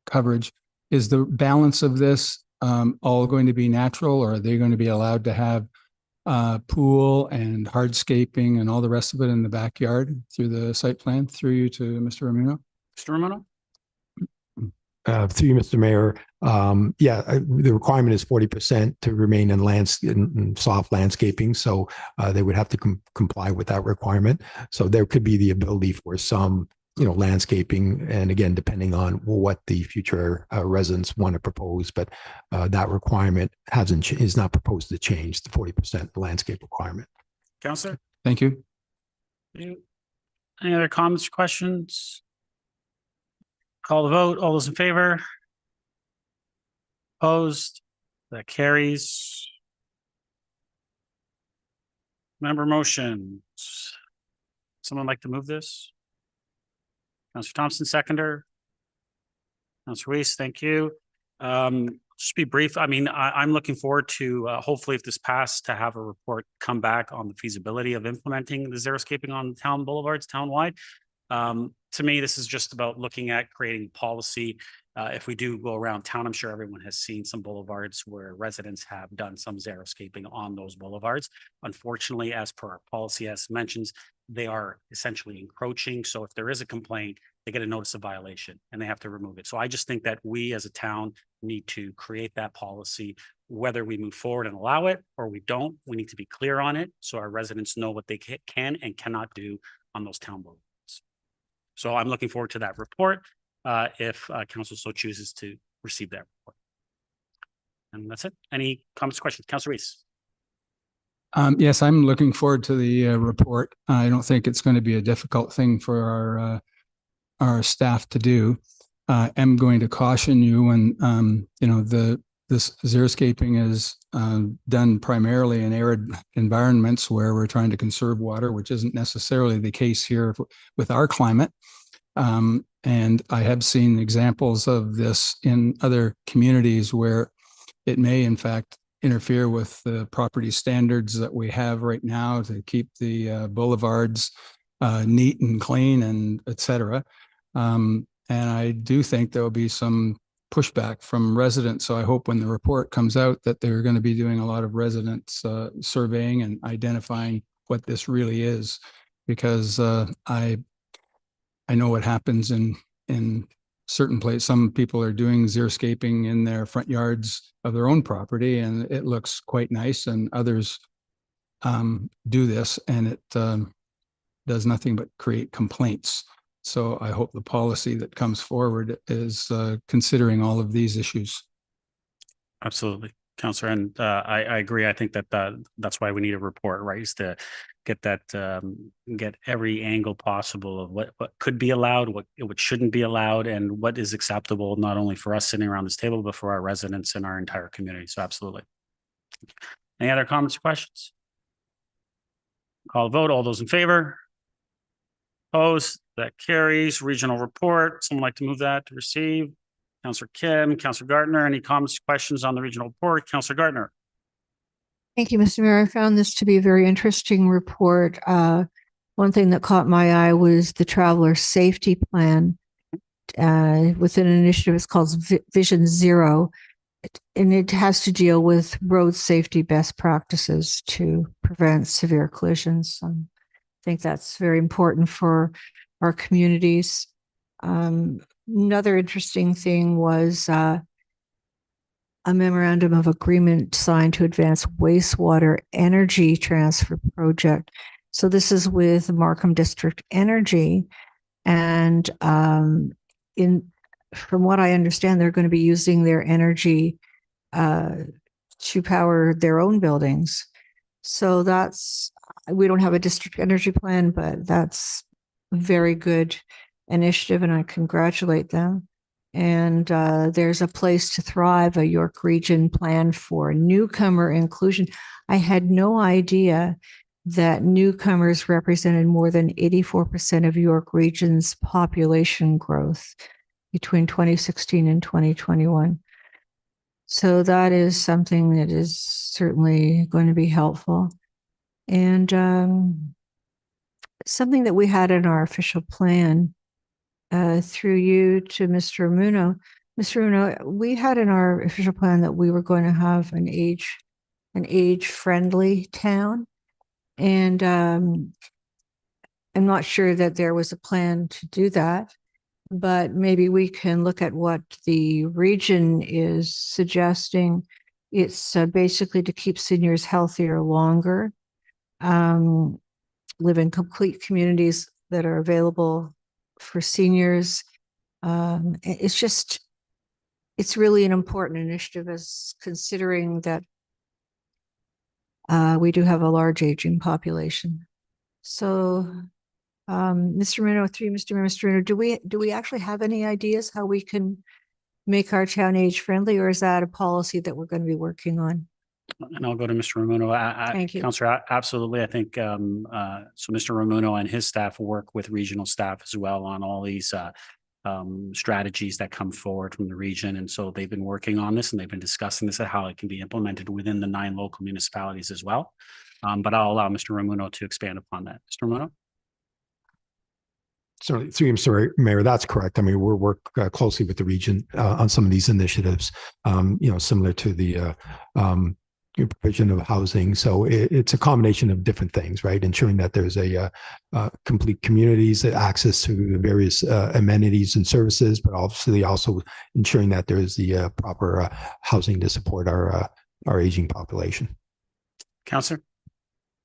S7: coverage, is the balance of this all going to be natural, or are they going to be allowed to have pool and hardscaping and all the rest of it in the backyard through the site plan? Through you to Mr. Romano.
S1: Mr. Romano?
S13: Through you, Mr. Mayor, the requirement is 40% to remain in soft landscaping, so they would have to comply with that requirement. So there could be the ability for some landscaping. And again, depending on what the future residents want to propose, but that requirement is not proposed to change, the 40% landscape requirement.
S1: Counselor?
S7: Thank you.
S1: Any other comments or questions? Call the vote. All those in favor? Opposed? That carries. Member motions. Someone like to move this? Councillor Thompson, seconder. Councillor Weiss, thank you. Just be brief. I mean, I'm looking forward to hopefully, if this passed, to have a report come back on the feasibility of implementing the xeriscaping on town boulevards townwide. To me, this is just about looking at creating policy. If we do go around town, I'm sure everyone has seen some boulevards where residents have done some xeriscaping on those boulevards. Unfortunately, as per our policy, as mentions, they are essentially encroaching. So if there is a complaint, they get a notice of violation and they have to remove it. So I just think that we as a town need to create that policy. Whether we move forward and allow it or we don't, we need to be clear on it so our residents know what they can and cannot do on those town boulevards. So I'm looking forward to that report if council so chooses to receive that report. And that's it. Any comments or questions? Councillor Weiss.
S7: Yes, I'm looking forward to the report. I don't think it's going to be a difficult thing for our staff to do. I'm going to caution you when this xeriscaping is done primarily in arid environments where we're trying to conserve water, which isn't necessarily the case here with our climate. And I have seen examples of this in other communities where it may, in fact, interfere with the property standards that we have right now to keep the boulevards neat and clean and et cetera. And I do think there will be some pushback from residents. So I hope when the report comes out that they're going to be doing a lot of residents surveying and identifying what this really is, because I know what happens in certain places. Some people are doing xeriscaping in their front yards of their own property, and it looks quite nice. And others do this, and it does nothing but create complaints. So I hope the policy that comes forward is considering all of these issues.
S1: Absolutely, Councillor, and I agree. I think that that's why we need a report, right? Is to get that get every angle possible of what could be allowed, what shouldn't be allowed, and what is acceptable, not only for us sitting around this table, but for our residents and our entire community. So absolutely. Any other comments or questions? Call the vote. All those in favor? Opposed? That carries. Regional report. Someone like to move that to receive? Councillor Kim, Councillor Gardner, any comments, questions on the regional report? Councillor Gardner.
S3: Thank you, Mr. Mayor. I found this to be a very interesting report. One thing that caught my eye was the traveler safety plan within an initiative. It's called Vision Zero, and it has to deal with road safety best practices to prevent severe collisions. I think that's very important for our communities. Another interesting thing was a memorandum of agreement signed to advance wastewater energy transfer project. So this is with Markham District Energy, and from what I understand, they're going to be using their energy to power their own buildings. So we don't have a district energy plan, but that's a very good initiative, and I congratulate them. And there's a place to thrive, a York Region plan for newcomer inclusion. I had no idea that newcomers represented more than 84% of York Region's population growth between 2016 and 2021. So that is something that is certainly going to be helpful. And something that we had in our official plan through you to Mr. Muno. Mr. Muno, we had in our official plan that we were going to have an age-friendly town. And I'm not sure that there was a plan to do that, but maybe we can look at what the region is suggesting. It's basically to keep seniors healthier longer, live in complete communities that are available for seniors. It's really an important initiative, as considering that we do have a large aging population. So, Mr. Mino, Mr. Mino, do we actually have any ideas how we can make our town age friendly, or is that a policy that we're going to be working on?
S1: And I'll go to Mr. Ramuno.
S3: Thank you.
S1: Councillor, absolutely. I think so Mr. Ramuno and his staff work with regional staff as well on all these strategies that come forward from the region. And so they've been working on this and they've been discussing this and how it can be implemented within the 9 local municipalities as well. But I'll allow Mr. Ramuno to expand upon that. Mr. Ramuno?
S13: Certainly, through you, Mr. Mayor, that's correct. I mean, we're work closely with the region on some of these initiatives, similar to the provision of housing. So it's a combination of different things, right? Ensuring that there's a complete communities access to the various amenities and services, but obviously also ensuring that there's the proper housing to support our aging population.
S1: Councillor?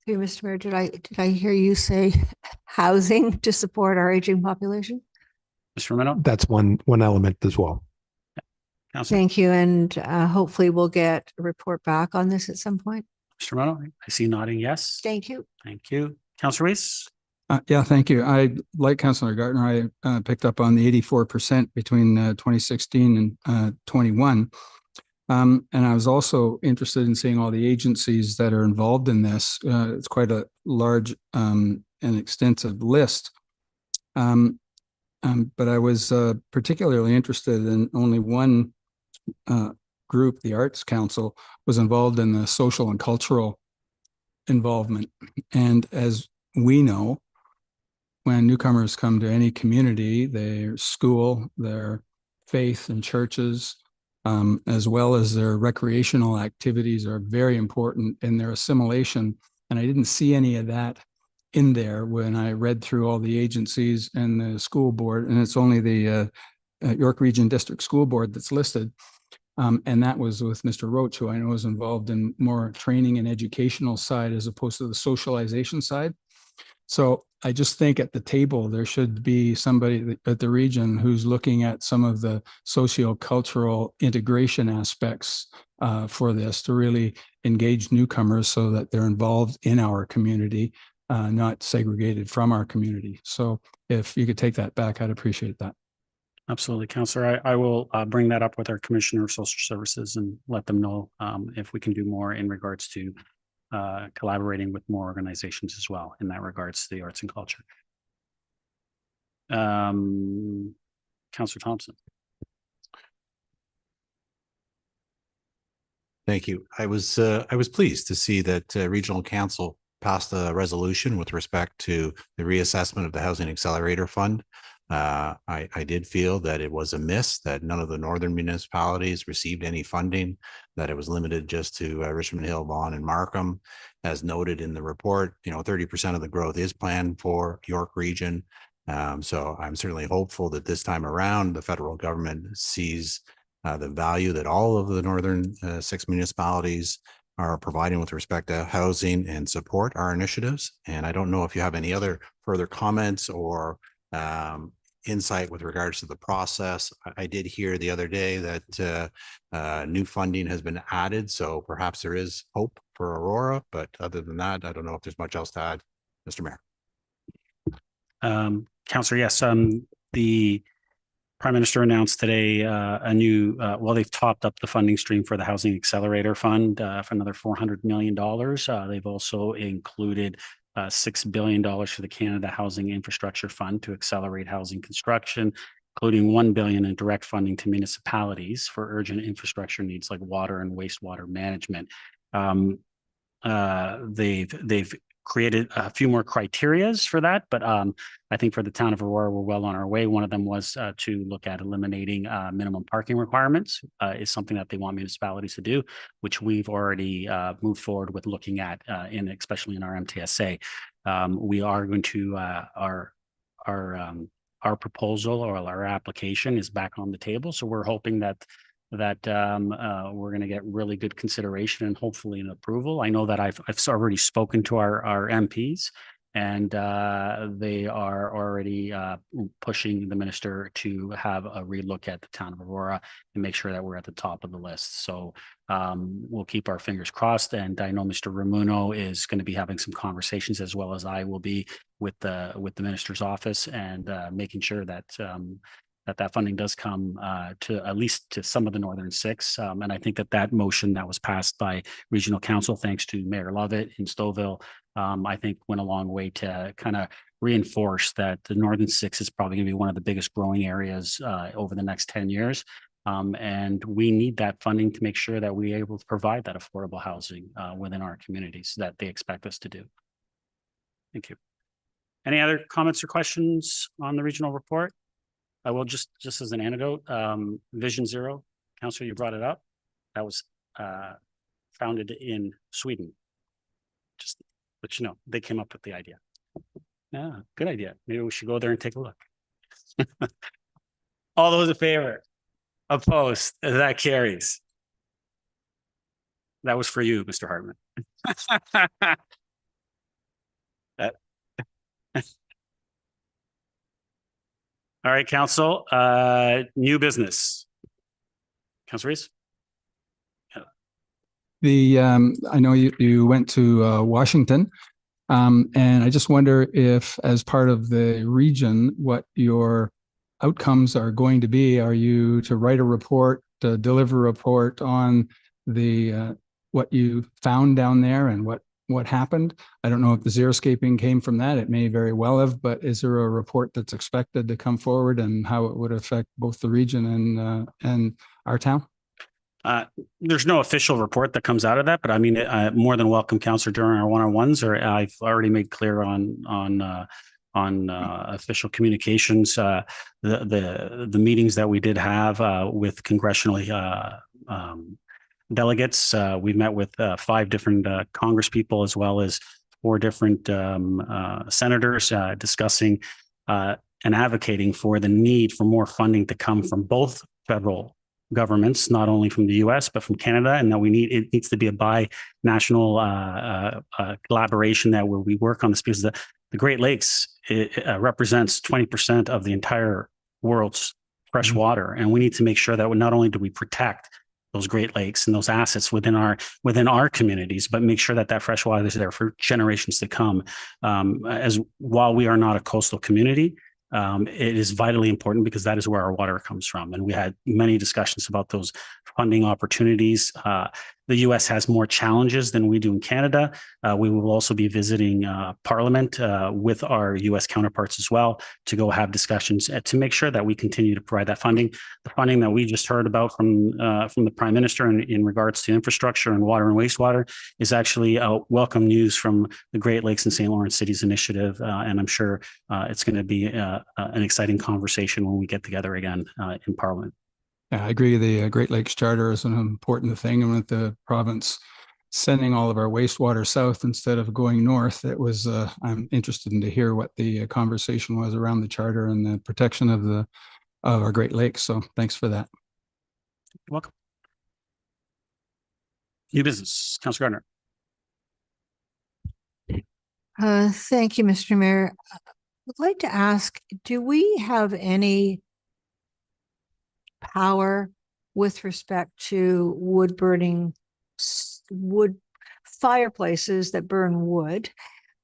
S3: Hey, Mr. Mayor, did I hear you say housing to support our aging population?
S1: Mr. Ramuno?
S13: That's one element as well.
S1: Councillor?
S3: Thank you. And hopefully we'll get a report back on this at some point.
S1: Mr. Ramuno? I see nodding yes.
S3: Thank you.
S1: Thank you. Councillor Weiss?
S7: Yeah, thank you. I, like Councillor Gartner, I picked up on the 84% between 2016 and 21. And I was also interested in seeing all the agencies that are involved in this. It's quite a large and extensive list. But I was particularly interested in only one group, the Arts Council, was involved in the social and cultural involvement. And as we know, when newcomers come to any community, their school, their faith and churches, as well as their recreational activities are very important in their assimilation. And I didn't see any of that in there when I read through all the agencies and the school board, and it's only the York Region District School Board that's listed. And that was with Mr. Roach, who I know is involved in more training and educational side as opposed to the socialization side. So I just think at the table, there should be somebody at the region who's looking at some of the socio-cultural integration aspects for this to really engage newcomers so that they're involved in our community, not segregated from our community. So if you could take that back, I'd appreciate that.
S1: Absolutely, Councillor. I will bring that up with our Commissioner of Social Services and let them know if we can do more in regards to collaborating with more organizations as well in that regards to the arts and culture. Councillor Thompson.
S5: Thank you. I was pleased to see that Regional Council passed a resolution with respect to the reassessment of the Housing Accelerator Fund. I did feel that it was a miss that none of the northern municipalities received any funding, that it was limited just to Richmond Hill, Vaughan, and Markham. As noted in the report, 30% of the growth is planned for York Region. So I'm certainly hopeful that this time around, the federal government sees the value that all of the northern 6 municipalities are providing with respect to housing and support our initiatives. And I don't know if you have any other further comments or insight with regards to the process. I did hear the other day that new funding has been added, so perhaps there is hope for Aurora, but other than that, I don't know if there's much else to add, Mr. Mayor.
S1: Councillor, yes, the Prime Minister announced today a new, they've topped up the funding stream for the Housing Accelerator Fund for another $400 million. They've also included $6 billion for the Canada Housing Infrastructure Fund to accelerate housing construction, including $1 billion in direct funding to municipalities for urgent infrastructure needs like water and wastewater management. They've created a few more criterias for that, but I think for the town of Aurora, we're well on our way. One of them was to look at eliminating minimum parking requirements is something that they want municipalities to do, which we've already moved forward with looking at, especially in our MTSA. We are going to our proposal or our application is back on the table, so we're hoping that we're going to get really good consideration and hopefully an approval. I know that I've already spoken to our MPs And they are already pushing the minister to have a relook at the town of Aurora and make sure that we're at the top of the list. So we'll keep our fingers crossed. And I know Mr. Ramuno is going to be having some conversations, as well as I will be, with the minister's office, and making sure that that funding does come to at least to some of the northern six. And I think that motion that was passed by regional council, thanks to Mayor Lovett in Stouffville, I think went a long way to kind of reinforce that the northern six is probably going to be one of the biggest growing areas over the next 10 years. And we need that funding to make sure that we're able to provide that affordable housing within our communities that they expect us to do. Thank you. Any other comments or questions on the regional report? I will just as an anecdote, Vision Zero, Councillor, you brought it up. That was founded in Sweden. Just let you know, they came up with the idea. Yeah, good idea. Maybe we should go there and take a look. All those in favor? Opposed? That carries. That was for you, Mr. Hartman. All right, council, new business. Councilor Reese?
S7: I know you went to Washington, and I just wonder if, as part of the region, what your outcomes are going to be. Are you to write a report, to deliver a report on the what you found down there and what happened? I don't know if the Xeriscaping came from that. It may very well have, but is there a report that's expected to come forward, and how it would affect both the region and our town?
S1: There's no official report that comes out of that, but I mean, more than welcome, Councillor, during our one-on-ones, or I've already made clear on official communications, the meetings that we did have with congressional delegates. We met with 5 different Congress people, as well as 4 different senators, discussing and advocating for the need for more funding to come from both federal governments, not only from the US, but from Canada, and that it needs to be a bi-national collaboration that where we work on this, because the Great Lakes represents 20% of the entire world's fresh water. And we need to make sure that not only do we protect those Great Lakes and those assets within our communities, but make sure that fresh water is there for generations to come. As while we are not a coastal community, it is vitally important, because that is where our water comes from. And we had many discussions about those funding opportunities. The US has more challenges than we do in Canada. We will also be visiting Parliament with our US counterparts as well, to go have discussions to make sure that we continue to provide that funding. The funding that we just heard about from the Prime Minister in regards to infrastructure and water and wastewater is actually welcome news from the Great Lakes and St. Lawrence Cities Initiative. And I'm sure it's going to be an exciting conversation when we get together again in Parliament.
S7: Yeah, I agree. The Great Lakes Charter is an important thing, and with the province sending all of our wastewater south instead of going north, it was. I'm interested in to hear what the conversation was around the charter and the protection of our Great Lakes. So, thanks for that.
S1: You're welcome. New business, Councillor Gardner.
S3: Thank you, Mr. Mayor. I'd like to ask, do we have any power with respect to wood fireplaces that burn wood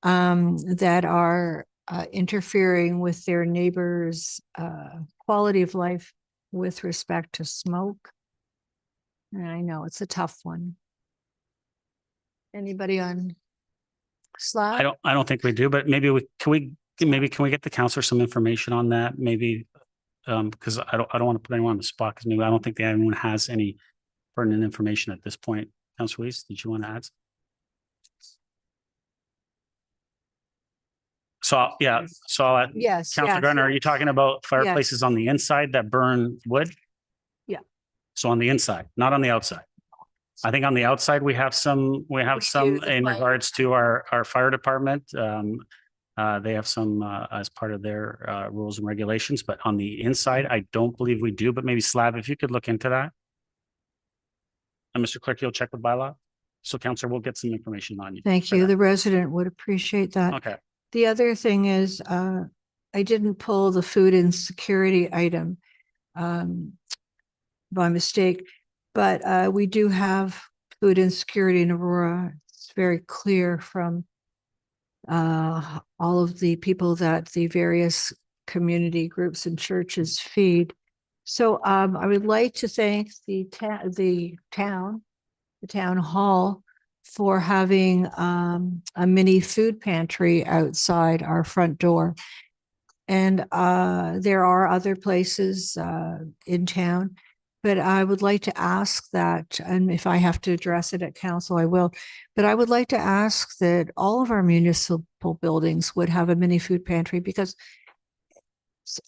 S3: that are interfering with their neighbors' quality of life with respect to smoke? And I know it's a tough one. Anybody on slide?
S1: I don't think we do, but maybe can we get the councillor some information on that? Maybe because I don't want to put anyone on the spot, because maybe I don't think that anyone has any pertinent information at this point. Councillor Weiss, did you want to add?
S3: Yes.
S1: Councillor Gardner, are you talking about fireplaces on the inside that burn wood?
S3: Yeah.
S1: So on the inside, not on the outside. I think on the outside we have some in regards to our fire department. They have some as part of their rules and regulations, but on the inside, I don't believe we do. But maybe Slav, if you could look into that. And Mr. Clerk, you'll check with bylaw. So, Councillor, we'll get some information on you.
S3: Thank you. The resident would appreciate that.
S1: Okay.
S3: The other thing is, I didn't pull the food insecurity item by mistake, but we do have food insecurity in Aurora. It's very clear from all of the people that the various community groups and churches feed. So I would like to thank the town hall for having a mini food pantry outside our front door. And there are other places in town, but I would like to ask that, and if I have to address it at council, I will, but I would like to ask that all of our municipal buildings would have a mini food pantry, because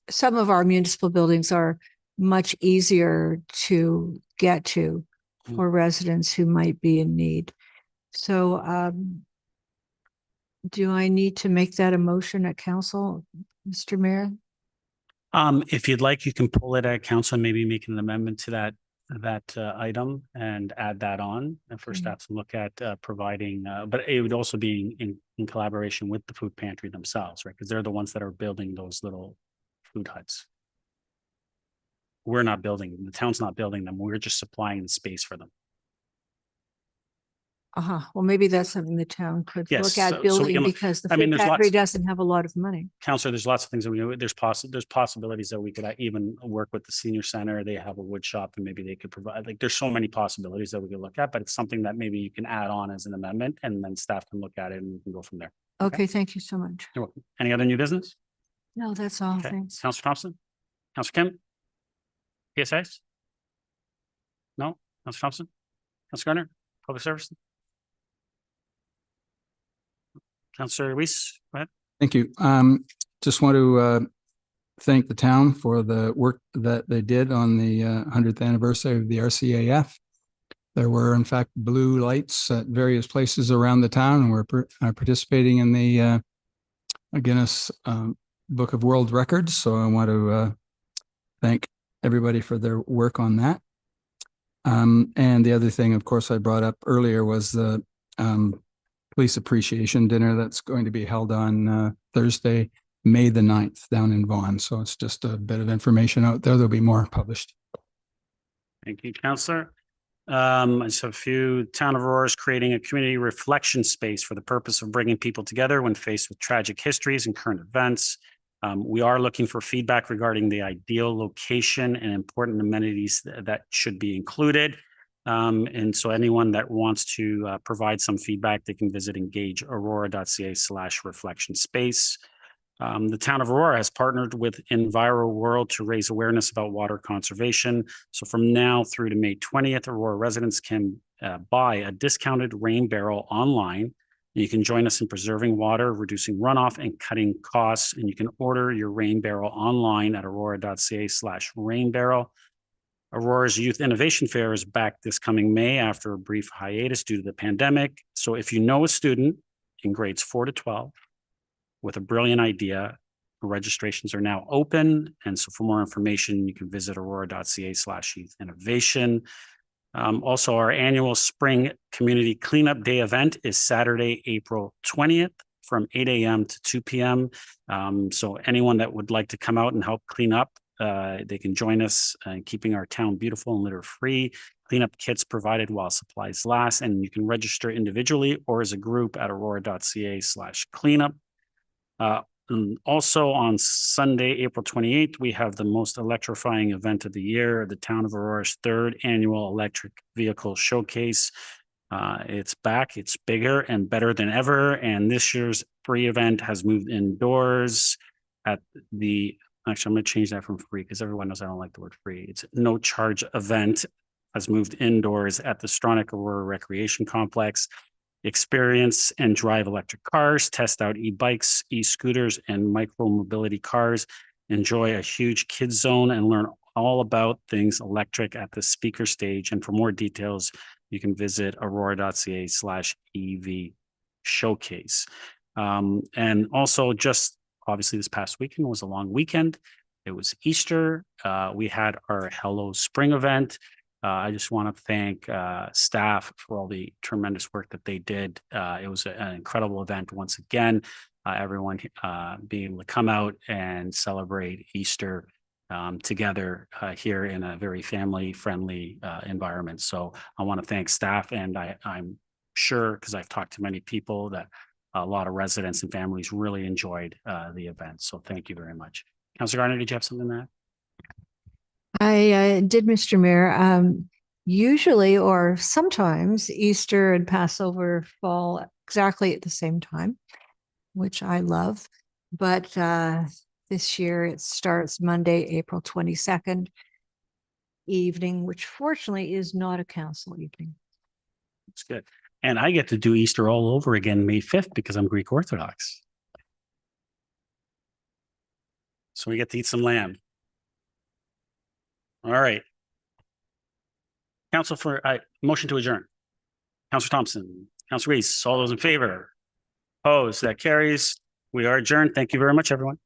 S3: some of our municipal buildings are much easier to get to for residents who might be in need. So do I need to make that a motion at council, Mr. Mayor?
S1: If you'd like, you can pull it at council and maybe make an amendment to that item and add that on and for staff to look at providing, but it would also be in collaboration with the food pantry themselves, right? Because they're the ones that are building those little food huts. We're not building, the town's not building them. We're just supplying the space for them.
S3: Well, maybe that's something the town could
S1: Yes,
S3: look
S1: so
S3: at
S1: we
S3: building,
S1: can-
S3: because the
S1: I mean,
S3: food
S1: there's
S3: factory
S1: lots-
S3: doesn't have a lot of money.
S1: Counselor, there's lots of things that we do. There's possibilities that we could even work with the senior center. They have a wood shop and maybe they could provide, like, there's so many possibilities that we could look at, but it's something that maybe you can add on as an amendment and then staff can look at it and we can go from there.
S3: Okay, thank you so much.
S1: You're welcome. Any other new business?
S3: No, that's all.
S1: Okay,
S3: Thanks.
S1: Counselor Thompson? Counselor Kim? PSAs? No? Counselor Thompson? Counselor Garner? Public Service? Counselor Weiss, go ahead.
S7: Thank you. Just want to thank the town for the work that they did on the 100th anniversary of the RCAF. There were, in fact, blue lights at various places around the town, and we're participating in the Guinness Book of World Records. So I want to thank everybody for their work on that. And the other thing, of course, I brought up earlier was the police appreciation dinner that's going to be held on Thursday, May the 9th down in Vaughan. So it's just a bit of information out there. There'll be more published.
S1: Thank you, Counselor. I just have a few. Town of Aurora is creating a community reflection space for the purpose of bringing people together when faced with tragic histories and current events. We are looking for feedback regarding the ideal location and important amenities that should be included. And so anyone that wants to provide some feedback, they can visit engageaurora.ca/reflection space. The town of Aurora has partnered with Enviro World to raise awareness about water conservation. So from now through to May 20th, Aurora residents can buy a discounted rain barrel online. You can join us in preserving water, reducing runoff, and cutting costs. And you can order your rain barrel online at aurora.ca/rain barrel. Aurora's Youth Innovation Fair is back this coming May after a brief hiatus due to the pandemic. So if you know a student in grades 4 to 12 with a brilliant idea, registrations are now open. And so for more information, you can visit aurora.ca/youth innovation. Also, our annual spring community cleanup day event is Saturday, April 20th from 8 a.m. to 2 p.m. So anyone that would like to come out and help clean up, they can join us in keeping our town beautiful and litter free. Cleanup kits provided while supplies last, and you can register individually or as a group at aurora.ca/cleanup. And also on Sunday, April 28th, we have the most electrifying event of the year, the Town of Aurora's 3rd annual electric vehicle showcase. It's back, it's bigger and better than ever. And this year's free event has moved indoors at the, actually, I'm going to change that from free because everyone knows I don't like the word free. It's no charge event has moved indoors at the Stronach Aurora Recreation Complex. Experience and drive electric cars, test out e-bikes, e-scooters, and micro-mobility cars. Enjoy a huge kids zone and learn all about things electric at the speaker stage. And for more details, you can visit aurora.ca/EV showcase. And also just obviously this past weekend was a long weekend. It was Easter. We had our Hello Spring event. I just want to thank staff for all the tremendous work that they did. It was an incredible event once again. everyone being able to come out and celebrate Easter together here in a very family-friendly environment. So I want to thank staff, and I'm sure, because I've talked to many people, that a lot of residents and families really enjoyed the event. So thank you very much. Councilor Gardner, did you have something to add?
S3: I did, Mr. Mayor. Usually or sometimes Easter and Passover fall exactly at the same time, which I love. But this year it starts Monday, April 22nd evening, which fortunately is not a council evening.
S1: That's good. And I get to do Easter all over again May 5th because I'm Greek Orthodox. So we get to eat some lamb. All right. Council for motion to adjourn. Councilor Thompson, Councilor Reese, all those in favor? Opposed? That carries. We are adjourned. Thank you very much, everyone.